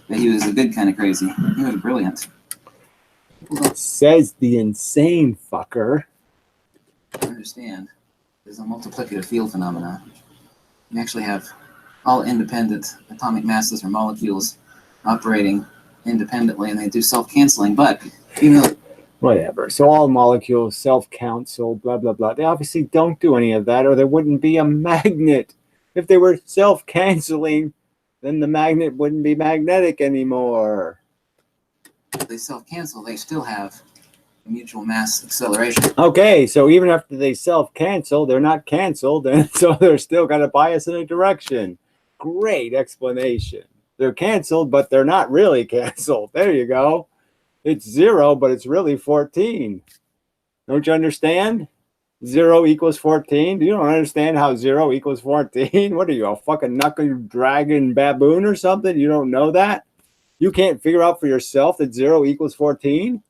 but he was a good kind of crazy. He was brilliant. Says the insane fucker. I understand. There's a multiplicative field phenomena. You actually have all independent atomic masses or molecules operating independently, and they do self-canceling. But even though whatever, so all molecules self-cancel, blah blah blah. They obviously don't do any of that, or there wouldn't be a magnet. If they were self-canceling, then the magnet wouldn't be magnetic anymore. If they self-cancel, they still have mutual mass acceleration. Okay, so even after they self-cancel, they're not canceled, and so they're still got a bias in a direction. Great explanation. They're canceled, but they're not really canceled. There you go. It's 0, but it's really 14. Don't you understand? 0 equals 14. You don't understand how 0 equals 14. What are you, a fucking knuckle dragon baboon or something? You don't know that? You can't figure out for yourself that 0 equals 14?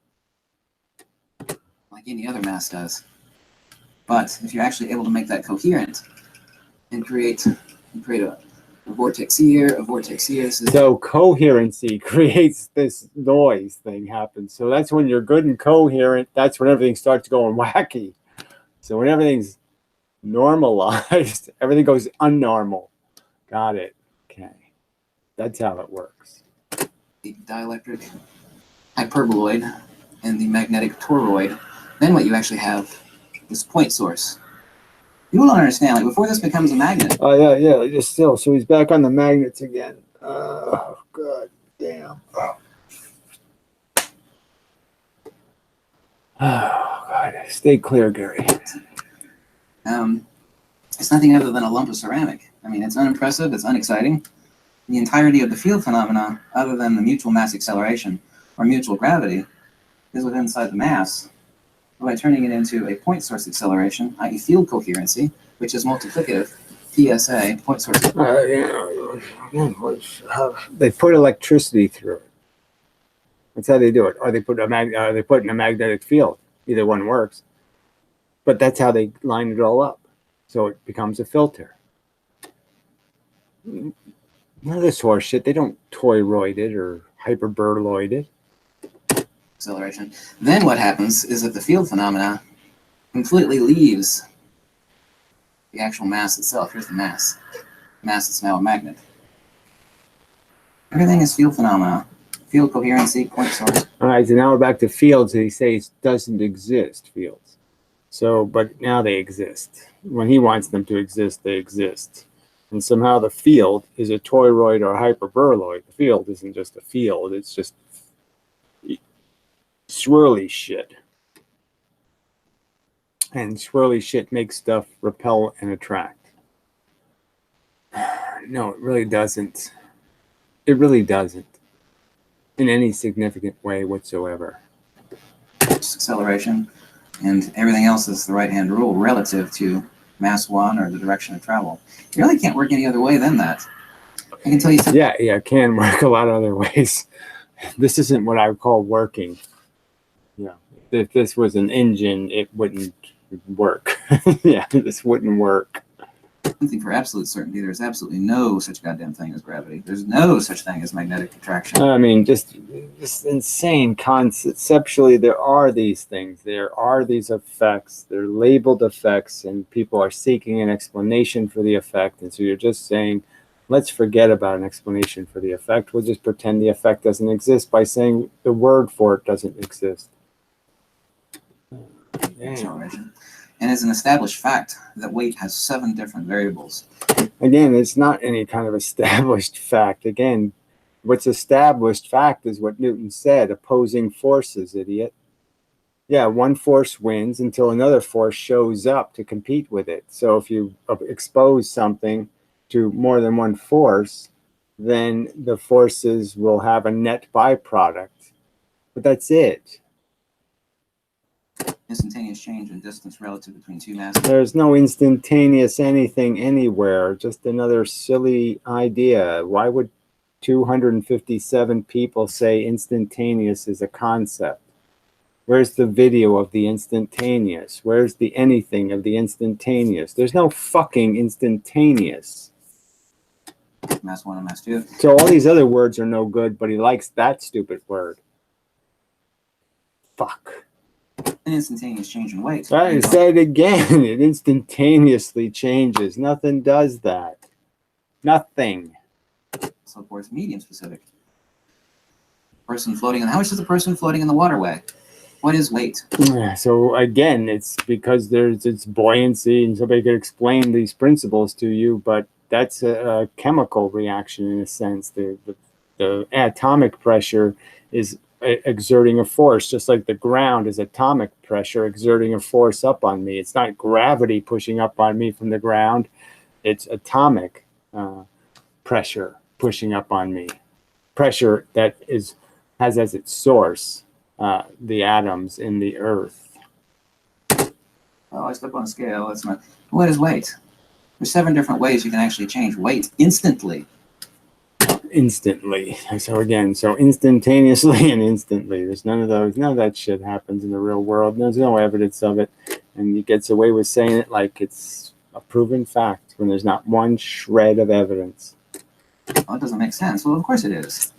Like any other mass does. But if you're actually able to make that coherent and create a vortex here, a vortex here. So coherency creates this noise thing happens. So that's when you're good and coherent. That's when everything starts going wacky. So when everything's normalized, everything goes unnormal. Got it. Okay. That's how it works. The dielectric hyperboloid and the magnetic toroid. Then what you actually have is point source. People don't understand, like before this becomes a magnet. Oh, yeah, just still. So he's back on the magnets again. Oh, God damn. Oh, God. Stay clear, Gary. It's nothing other than a lump of ceramic. I mean, it's unimpressive, it's unexciting. The entirety of the field phenomena, other than the mutual mass acceleration or mutual gravity, is within inside the mass. By turning it into a point source acceleration, i.e. field coherency, which is multiplicative, PSA, point source. They put electricity through it. That's how they do it. Or they put they put in a magnetic field. Either one works. But that's how they line it all up. So it becomes a filter. None of this horse shit. They don't toroid it or hyperboloid it. Acceleration. Then what happens is that the field phenomena completely leaves the actual mass itself. Here's the mass. Mass is now a magnet. Everything is field phenomena. Field coherency, point source. All right, so now we're back to fields. And he says doesn't exist, fields. So, but now they exist. When he wants them to exist, they exist. And somehow the field is a toroid or a hyperboloid. The field isn't just a field. It's just swirly shit. And swirly shit makes stuff repel and attract. No, it really doesn't. It really doesn't. In any significant way whatsoever. Acceleration, and everything else is the right-hand rule relative to mass 1 or the direction of travel. You really can't work any other way than that. I can tell you something. Yeah, it can work a lot of other ways. This isn't what I would call working. Yeah, if this was an engine, it wouldn't work. Yeah, this wouldn't work. Something for absolute certainty. There's absolutely no such goddamn thing as gravity. There's no such thing as magnetic attraction. I mean, just insane conceptually, there are these things. There are these effects. They're labeled effects, and people are seeking an explanation for the effect. And so you're just saying, let's forget about an explanation for the effect. We'll just pretend the effect doesn't exist by saying the word for it doesn't exist. Acceleration. And it's an established fact that weight has 7 different variables. Again, it's not any kind of established fact. Again, what's established fact is what Newton said, opposing forces, idiot. Yeah, one force wins until another force shows up to compete with it. So if you expose something to more than one force, then the forces will have a net byproduct. But that's it. Instantaneous change in distance relative between two masses. There's no instantaneous anything anywhere. Just another silly idea. Why would 257 people say instantaneous is a concept? Where's the video of the instantaneous? Where's the anything of the instantaneous? There's no fucking instantaneous. Mass 1 and mass 2. So all these other words are no good, but he likes that stupid word. Fuck. An instantaneous change in weight. I said it again. It instantaneously changes. Nothing does that. Nothing. So forth, medium specific. Person floating in. How much is the person floating in the water weigh? What is weight? So again, it's because it's buoyancy, and somebody could explain these principles to you, but that's a chemical reaction in a sense. The atomic pressure is exerting a force, just like the ground is atomic pressure exerting a force up on me. It's not gravity pushing up on me from the ground. It's atomic pressure pushing up on me. Pressure that has as its source the atoms in the earth. Oh, I stepped on a scale. That's not. What is weight? There's 7 different ways you can actually change weight instantly. Instantly. So again, so instantaneously and instantly. There's none of those. None of that shit happens in the real world. There's no evidence of it. And he gets away with saying it like it's a proven fact when there's not one shred of evidence. Well, it doesn't make sense. Well, of course it is.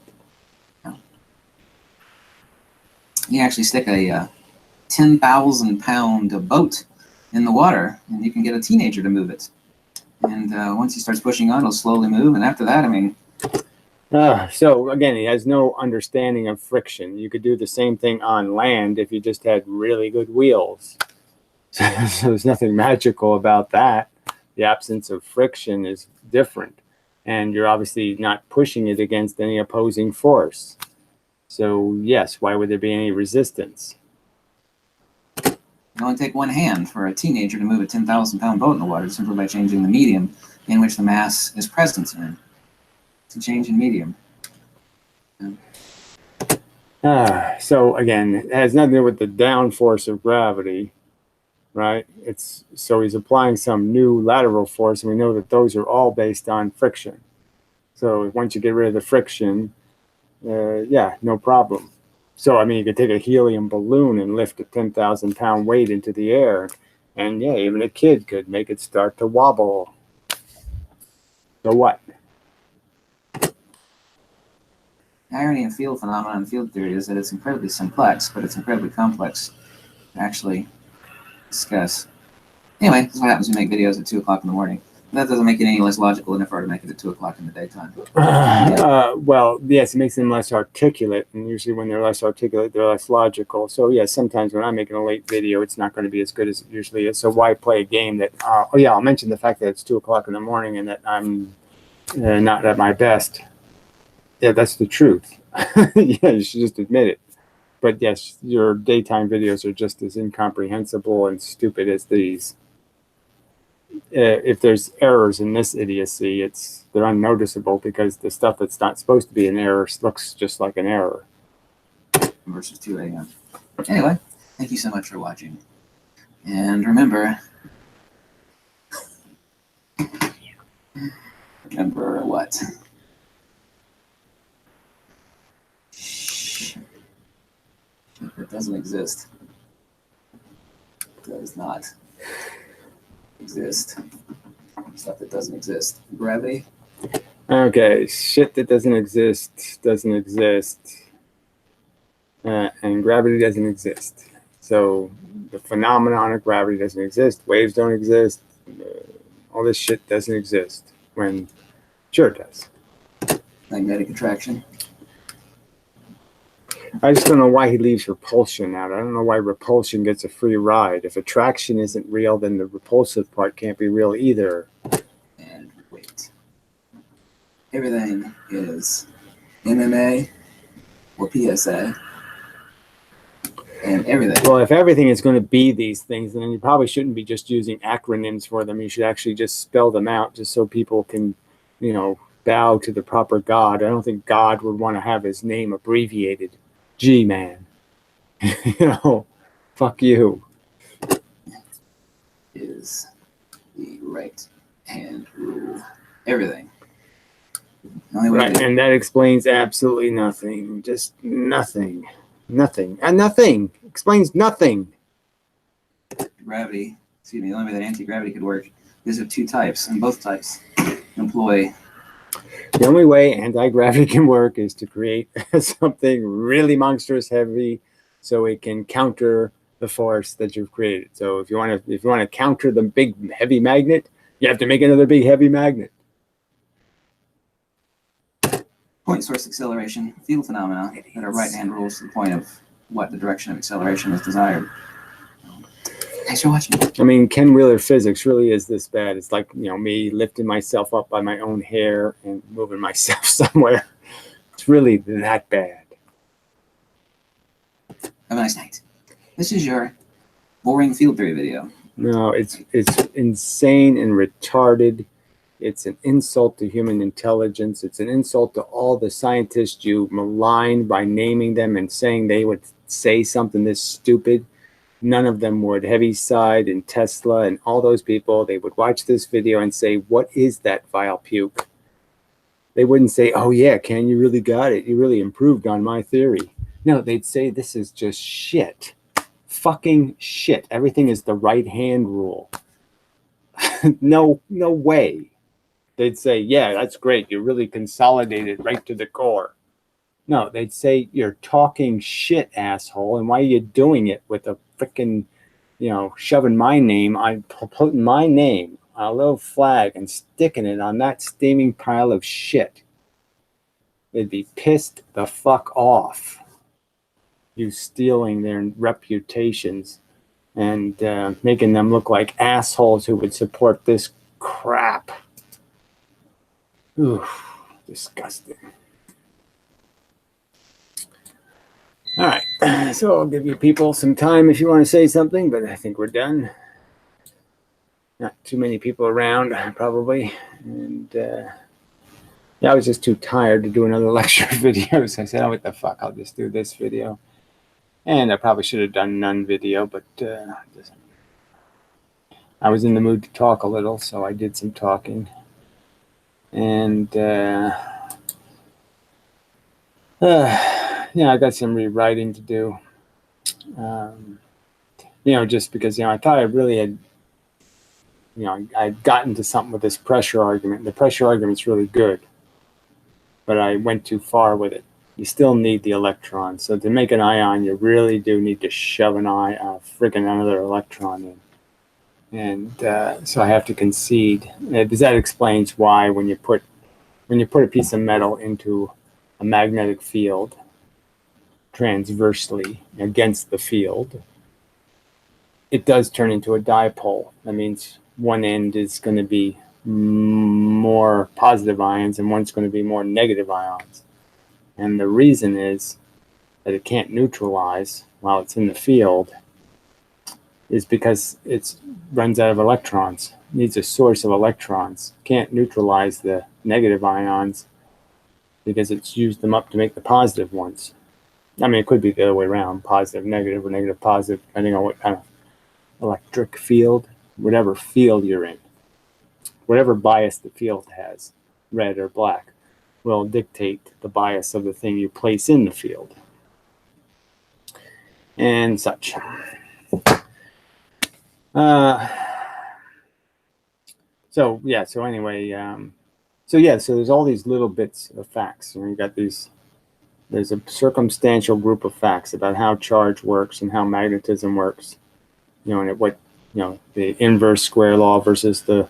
You actually stick a 10,000-pound boat in the water, and you can get a teenager to move it. And once he starts pushing on, it'll slowly move. And after that, I mean... So again, he has no understanding of friction. You could do the same thing on land if you just had really good wheels. So there's nothing magical about that. The absence of friction is different. And you're obviously not pushing it against any opposing force. So yes, why would there be any resistance? It only take one hand for a teenager to move a 10,000-pound boat in the water simply by changing the medium in which the mass is present in. It's a change in medium. So again, it has nothing to do with the downforce of gravity, right? So he's applying some new lateral force, and we know that those are all based on friction. So once you get rid of the friction, yeah, no problem. So I mean, you could take a helium balloon and lift a 10,000-pound weight into the air, and yeah, even a kid could make it start to wobble. So what? The irony of field phenomena and field theory is that it's incredibly complex, but it's incredibly complex to actually discuss. Anyway, this is what happens when you make videos at 2 o'clock in the morning. That doesn't make it any less logical than if I were to make it at 2 o'clock in the daytime. Well, yes, it makes them less articulate, and usually when they're less articulate, they're less logical. So yes, sometimes when I'm making a late video, it's not going to be as good as it usually is. So why play a game that, oh yeah, I'll mention the fact that it's 2 o'clock in the morning and that I'm not at my best. Yeah, that's the truth. Yeah, you should just admit it. But yes, your daytime videos are just as incomprehensible and stupid as these. If there's errors in this idiocy, they're unnoticeable because the stuff that's not supposed to be an error looks just like an error. Versus 2 a.m. Anyway, thank you so much for watching. And remember what? It doesn't exist. It does not exist. Stuff that doesn't exist. Gravity. Okay, shit that doesn't exist doesn't exist. And gravity doesn't exist. So the phenomenon of gravity doesn't exist. Waves don't exist. All this shit doesn't exist. When sure it does. Magnetic attraction. I just don't know why he leaves repulsion out. I don't know why repulsion gets a free ride. If attraction isn't real, then the repulsive part can't be real either. And wait. Everything is MMA or PSA. And everything. Well, if everything is going to be these things, then you probably shouldn't be just using acronyms for them. You should actually just spell them out just so people can, bow to the proper God. I don't think God would want to have his name abbreviated. G-Man. Fuck you. Is the right hand rule. Everything. Right, and that explains absolutely nothing. Just nothing. Nothing. And nothing. Explains nothing. Gravity. The only way that anti-gravity could work is of 2 types, and both types employ. The only way anti-gravity can work is to create something really monstrous heavy so it can counter the force that you've created. So if you want to counter the big heavy magnet, you have to make another big heavy magnet. Point source acceleration, field phenomena that are right-hand rules to the point of what the direction of acceleration is desired. Thanks for watching. I mean, Ken Wheeler physics really is this bad. It's like, me lifting myself up by my own hair and moving myself somewhere. It's really that bad. Have a nice night. This is your boring field theory video. No, it's insane and retarded. It's an insult to human intelligence. It's an insult to all the scientists you malign by naming them and saying they would say something this stupid, none of them would. Heaviside and Tesla and all those people, they would watch this video and say, what is that vile puke? They wouldn't say, oh yeah, Ken, you really got it. You really improved on my theory. No, they'd say, this is just shit. Fucking shit. Everything is the right hand rule. No way. They'd say, yeah, that's great. You really consolidated right to the core. No, they'd say, you're talking shit, asshole. And why are you doing it with a freaking, shoving my name, I'm putting my name on a little flag and sticking it on that steaming pile of shit. They'd be pissed the fuck off. You stealing their reputations and making them look like assholes who would support this crap. Oof, disgusting. All right, so I'll give you people some time if you want to say something, but I think we're done. Not too many people around, probably. And yeah, I was just too tired to do another lecture video, so I said, oh, what the fuck, I'll just do this video. And I probably should have done none video, but I was in the mood to talk a little, so I did some talking. And yeah, I got some rewriting to do. Just because, I thought I really had, I'd gotten to something with this pressure argument. The pressure argument's really good, but I went too far with it. You still need the electron. So to make an ion, you really do need to shove freaking another electron in. And so I have to concede. That explains why when you put a piece of metal into a magnetic field transversely against the field, it does turn into a dipole. That means one end is going to be more positive ions and one's going to be more negative ions. And the reason is that it can't neutralize while it's in the field is because it runs out of electrons. It needs a source of electrons. Can't neutralize the negative ions because it's used them up to make the positive ones. I mean, it could be the other way around, positive, negative, or negative, positive, depending on what kind of electric field, whatever field you're in. Whatever bias the field has, red or black, will dictate the bias of the thing you place in the field. And such. So there's all these little bits of facts. You got these, there's a circumstantial group of facts about how charge works and how magnetism works. And what, the inverse square law versus the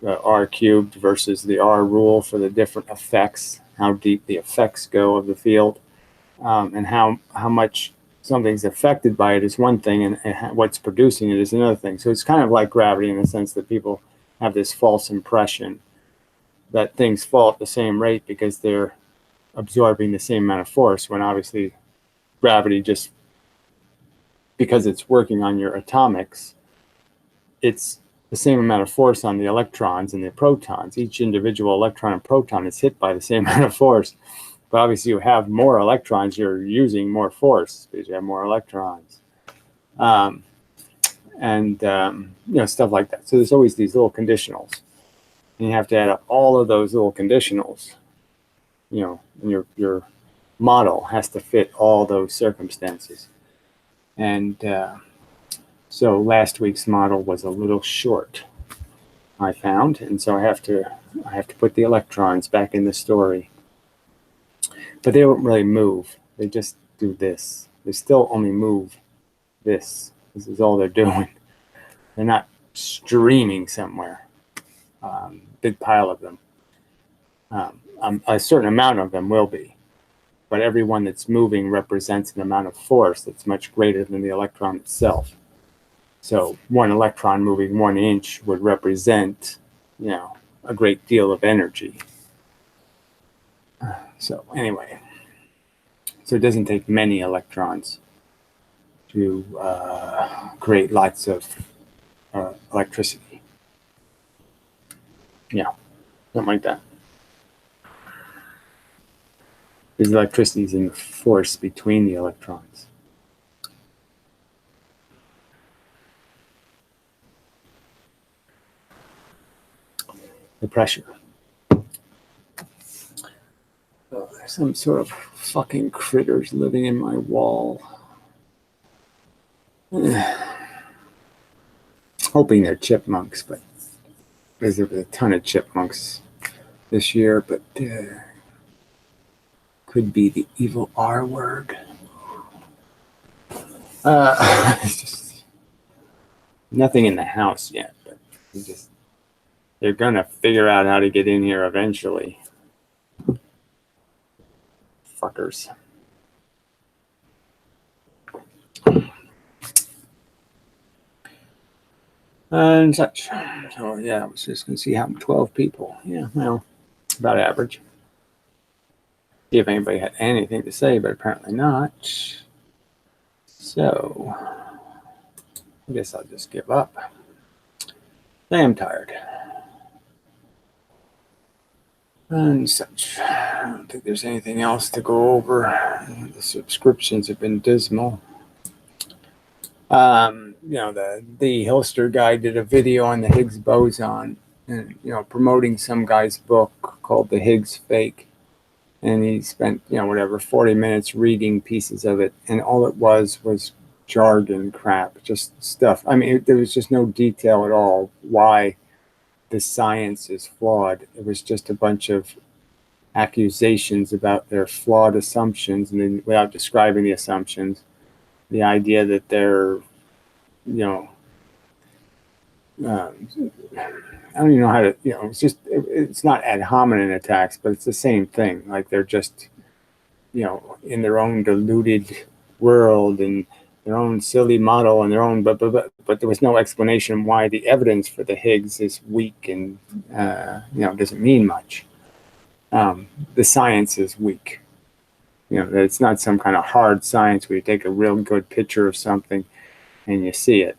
R cubed versus the R rule for the different effects, how deep the effects go of the field, and how much something's affected by it is one thing, and what's producing it is another thing. So it's kind of like gravity in the sense that people have this false impression that things fall at the same rate because they're absorbing the same amount of force, when obviously gravity, just because it's working on your atomics, it's the same amount of force on the electrons and the protons. Each individual electron and proton is hit by the same amount of force. But obviously you have more electrons, you're using more force because you have more electrons. Stuff like that. So there's always these little conditionals. And you have to add up all of those little conditionals. And your model has to fit all those circumstances. And so last week's model was a little short, I found, and so I have to put the electrons back in the story. But they don't really move. They just do this. They still only move this. This is all they're doing. They're not streaming somewhere. Big pile of them. A certain amount of them will be. But every one that's moving represents an amount of force that's much greater than the electron itself. So one electron moving 1 inch would represent, a great deal of energy. So anyway, so it doesn't take many electrons to create lots of electricity. Yeah, something like that. Because electricity is in the force between the electrons. the pressure. Oh, there's some sort of fucking critters living in my wall. Hoping they're chipmunks, but because there was a ton of chipmunks this year, but could be the evil R word. It's just nothing in the house yet, but they're gonna figure out how to get in here eventually. Fuckers. And such. So yeah, I was just gonna see how 12 people. Yeah, well, about average. See if anybody had anything to say, but apparently not. So I guess I'll just give up. I am tired. And such. I don't think there's anything else to go over. The subscriptions have been dismal. The Hilster guy did a video on the Higgs boson, and promoting some guy's book called The Higgs Fake, and he spent 40 minutes reading pieces of it, and all it was jargon crap, just stuff. I mean, there was just no detail at all why the science is flawed. It was just a bunch of accusations about their flawed assumptions, and then without describing the assumptions, the idea that they're I don't even know how to, it's not ad hominem attacks, but it's the same thing. Like they're just, in their own deluded world and their own silly model and their own, but there was no explanation why the evidence for the Higgs is weak and, doesn't mean much. The science is weak. It's not some kind of hard science where you take a real good picture of something and you see it.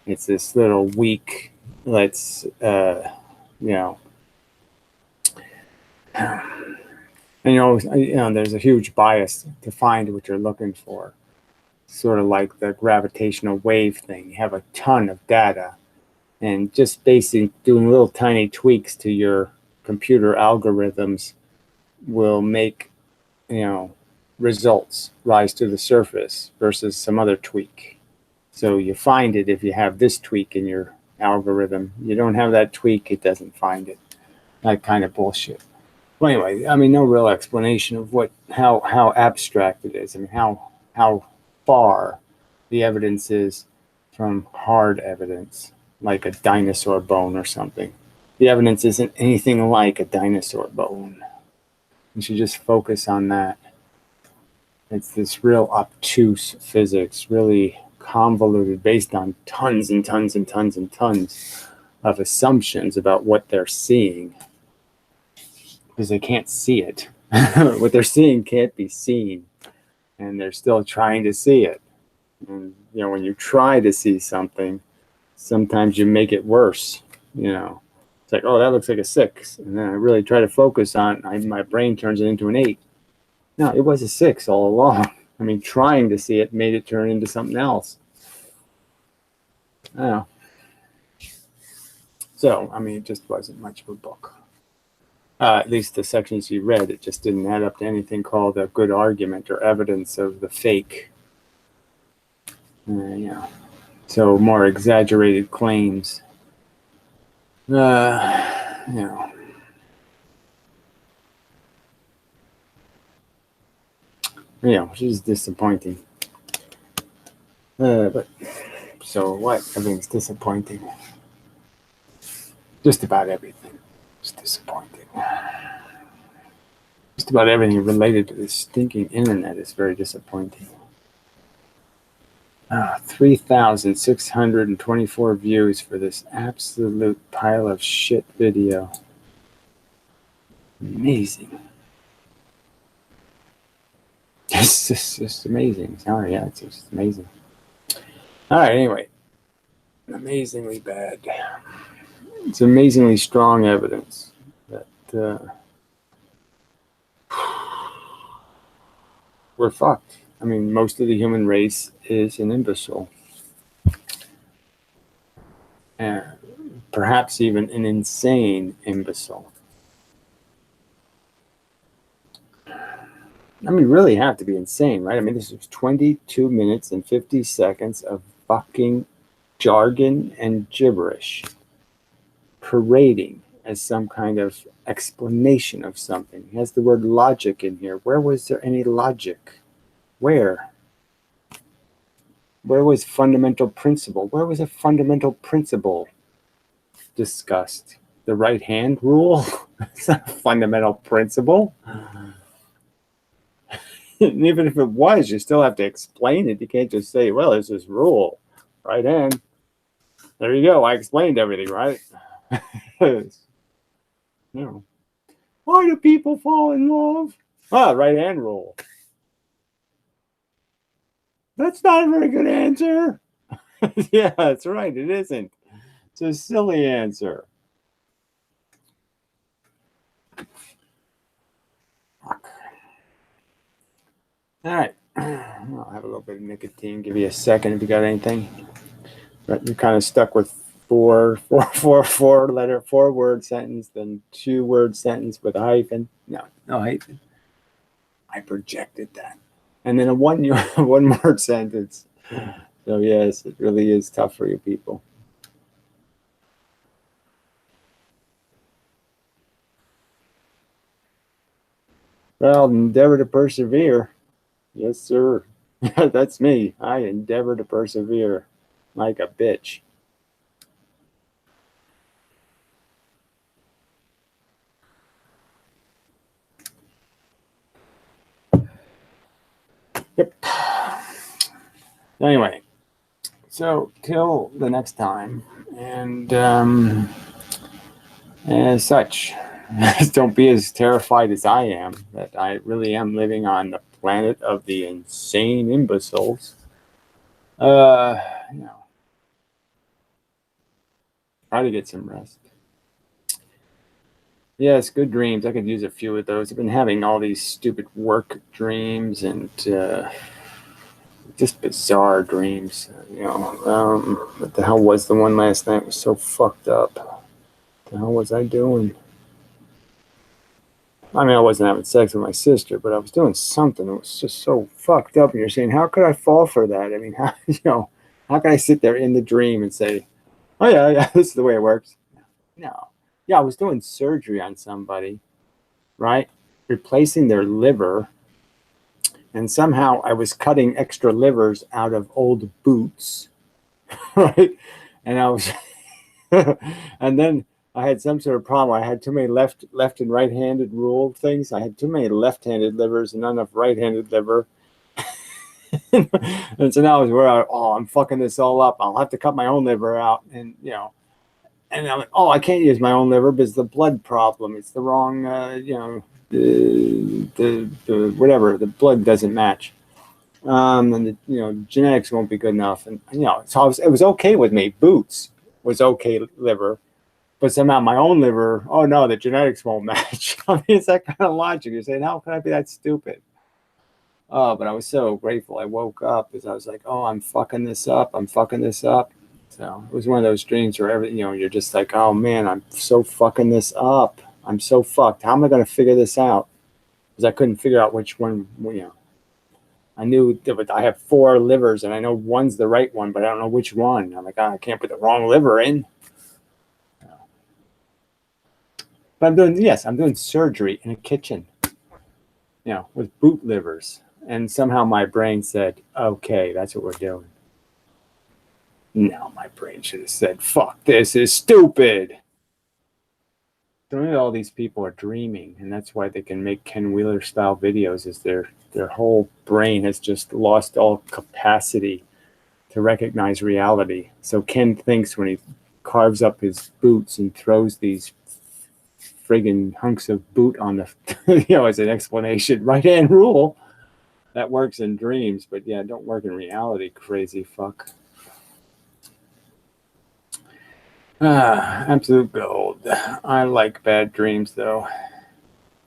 It's this little weak, there's a huge bias to find what you're looking for. Sort of like the gravitational wave thing. You have a ton of data, and just basically doing little tiny tweaks to your computer algorithms will make, results rise to the surface versus some other tweak. So you find it if you have this tweak in your algorithm. You don't have that tweak, it doesn't find it. That kind of bullshit. Well, anyway, I mean, no real explanation of how abstract it is. I mean, how far the evidence is from hard evidence, like a dinosaur bone or something. The evidence isn't anything like a dinosaur bone. You should just focus on that. It's this real obtuse physics, really convoluted, based on tons and tons and tons and tons of assumptions about what they're seeing, because they can't see it. What they're seeing can't be seen, and they're still trying to see it. And when you try to see something, sometimes you make it worse. It's like, oh, that looks like a 6, and then I really try to focus on it, my brain turns it into an 8. No, it was a 6 all along. I mean, trying to see it made it turn into something else. I don't know. So, I mean, it just wasn't much of a book. At least the sections you read, it just didn't add up to anything called a good argument or evidence of the fake. So more exaggerated claims. Which is disappointing. But so what? Everything's disappointing. Just about everything is disappointing. Just about everything related to this stinking internet is very disappointing. 3,624 views for this absolute pile of shit video. Amazing. It's just amazing. Sorry, yeah, it's just amazing. All right, anyway. Amazingly bad. It's amazingly strong evidence that we're fucked. I mean, most of the human race is an imbecile. perhaps even an insane imbecile. I mean, really have to be insane, right? I mean, this was 22 minutes and 50 seconds of fucking jargon and gibberish parading as some kind of explanation of something. He has the word logic in here. Where was there any logic? Where? Where was fundamental principle? Where was a fundamental principle discussed? The right hand rule? It's not a fundamental principle. And even if it was, you still have to explain it. You can't just say, well, there's this rule. Right hand. There you go. I explained everything, right? No. Why do people fall in love? Ah, right hand rule. That's not a very good answer. Yeah, that's right. It isn't. It's a silly answer. Fuck. All right. I'll have a little bit of nicotine. Give you a second if you got anything. But you're kind of stuck with four word sentence, then 2 word sentence with a hyphen. No hyphen. I projected that. And then a one word sentence. So yes, it really is tough for you people. Well, endeavor to persevere. Yes, sir. That's me. I endeavor to persevere like a bitch. Yep. Anyway, so till the next time, and as such, don't be as terrified as I am that I really am living on the planet of the insane imbeciles. Try to get some rest. Yes, good dreams. I could use a few of those. I've been having all these stupid work dreams and just bizarre dreams. What the hell was the one last night? It was so fucked up. What the hell was I doing? I mean, I wasn't having sex with my sister, but I was doing something that was just so fucked up. And you're saying, how could I fall for that? I mean, how can I sit there in the dream and say, oh yeah, this is the way it works? No. Yeah, I was doing surgery on somebody, right? Replacing their liver. And somehow I was cutting extra livers out of old boots, right? And I was, and then I had some sort of problem. I had too many left and right-handed rule things. I had too many left-handed livers and not enough right-handed liver. And so now I was worried, I'm fucking this all up. I'll have to cut my own liver out. And, and I'm like, I can't use my own liver because the blood problem. It's the wrong, the whatever, the blood doesn't match. And the genetics won't be good enough. And, so it was okay with me. Boots was okay liver. But somehow my own liver, oh no, the genetics won't match. I mean, it's that kind of logic. You're saying, how can I be that stupid? Oh, but I was so grateful. I woke up because I was like, I'm fucking this up. So it was one of those dreams where you're just like, oh man, I'm so fucking this up. I'm so fucked. How am I going to figure this out? Because I couldn't figure out which one, I knew that I have 4 livers and I know one's the right one, but I don't know which one. I'm like, I can't put the wrong liver in. But I'm doing surgery in a kitchen, with boot livers. And somehow my brain said, okay, that's what we're doing. No, my brain should have said, fuck, this is stupid. So maybe all these people are dreaming, and that's why they can make Ken Wheeler style videos, is their whole brain has just lost all capacity to recognize reality. So Ken thinks when he carves up his boots and throws these friggin' hunks of boot on the, as an explanation, right-hand rule, that works in dreams, but yeah, don't work in reality, crazy fuck. Absolute gold. I like bad dreams, though.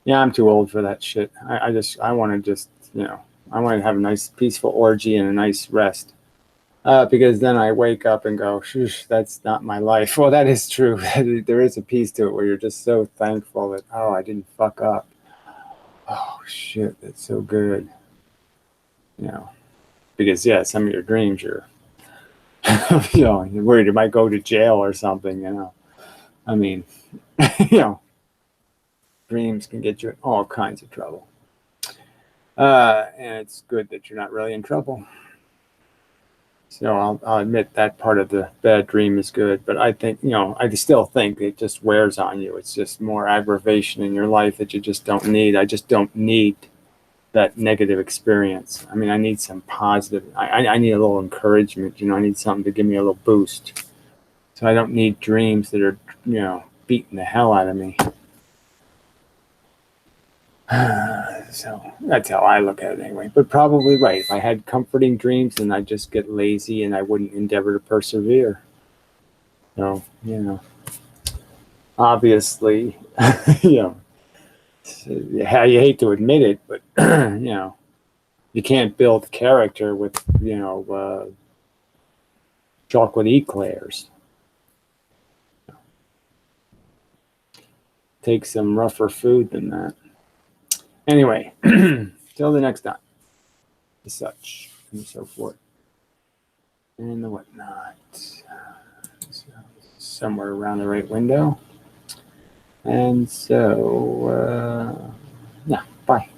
Yeah, I'm too old for that shit. I want to I want to have a nice peaceful orgy and a nice rest. Because then I wake up and go, "Shush, that's not my life." Well, that is true. There is a piece to it where you're just so thankful that, oh, I didn't fuck up. Oh shit, that's so good. You know, because yeah, some of your dreams, you're, you're worried you might go to jail or something. I mean, you know, dreams can get you in all kinds of trouble. And it's good that you're not really in trouble. So I'll admit that part of the bad dream is good, but I think, I still think it just wears on you. It's just more aggravation in your life that you just don't need. I just don't need that negative experience. I mean, I need some positive, I need a little encouragement, I need something to give me a little boost. So I don't need dreams that are, beating the hell out of me. So that's how I look at it anyway. But probably right. If I had comforting dreams, then I'd just get lazy and I wouldn't endeavor to persevere. So, obviously, you you hate to admit it, but, you can't build character with, chocolate eclairs. Take some rougher food than that. Anyway, till the next time. As such, and so forth. And the whatnot. Somewhere around the right window. And so, yeah, bye.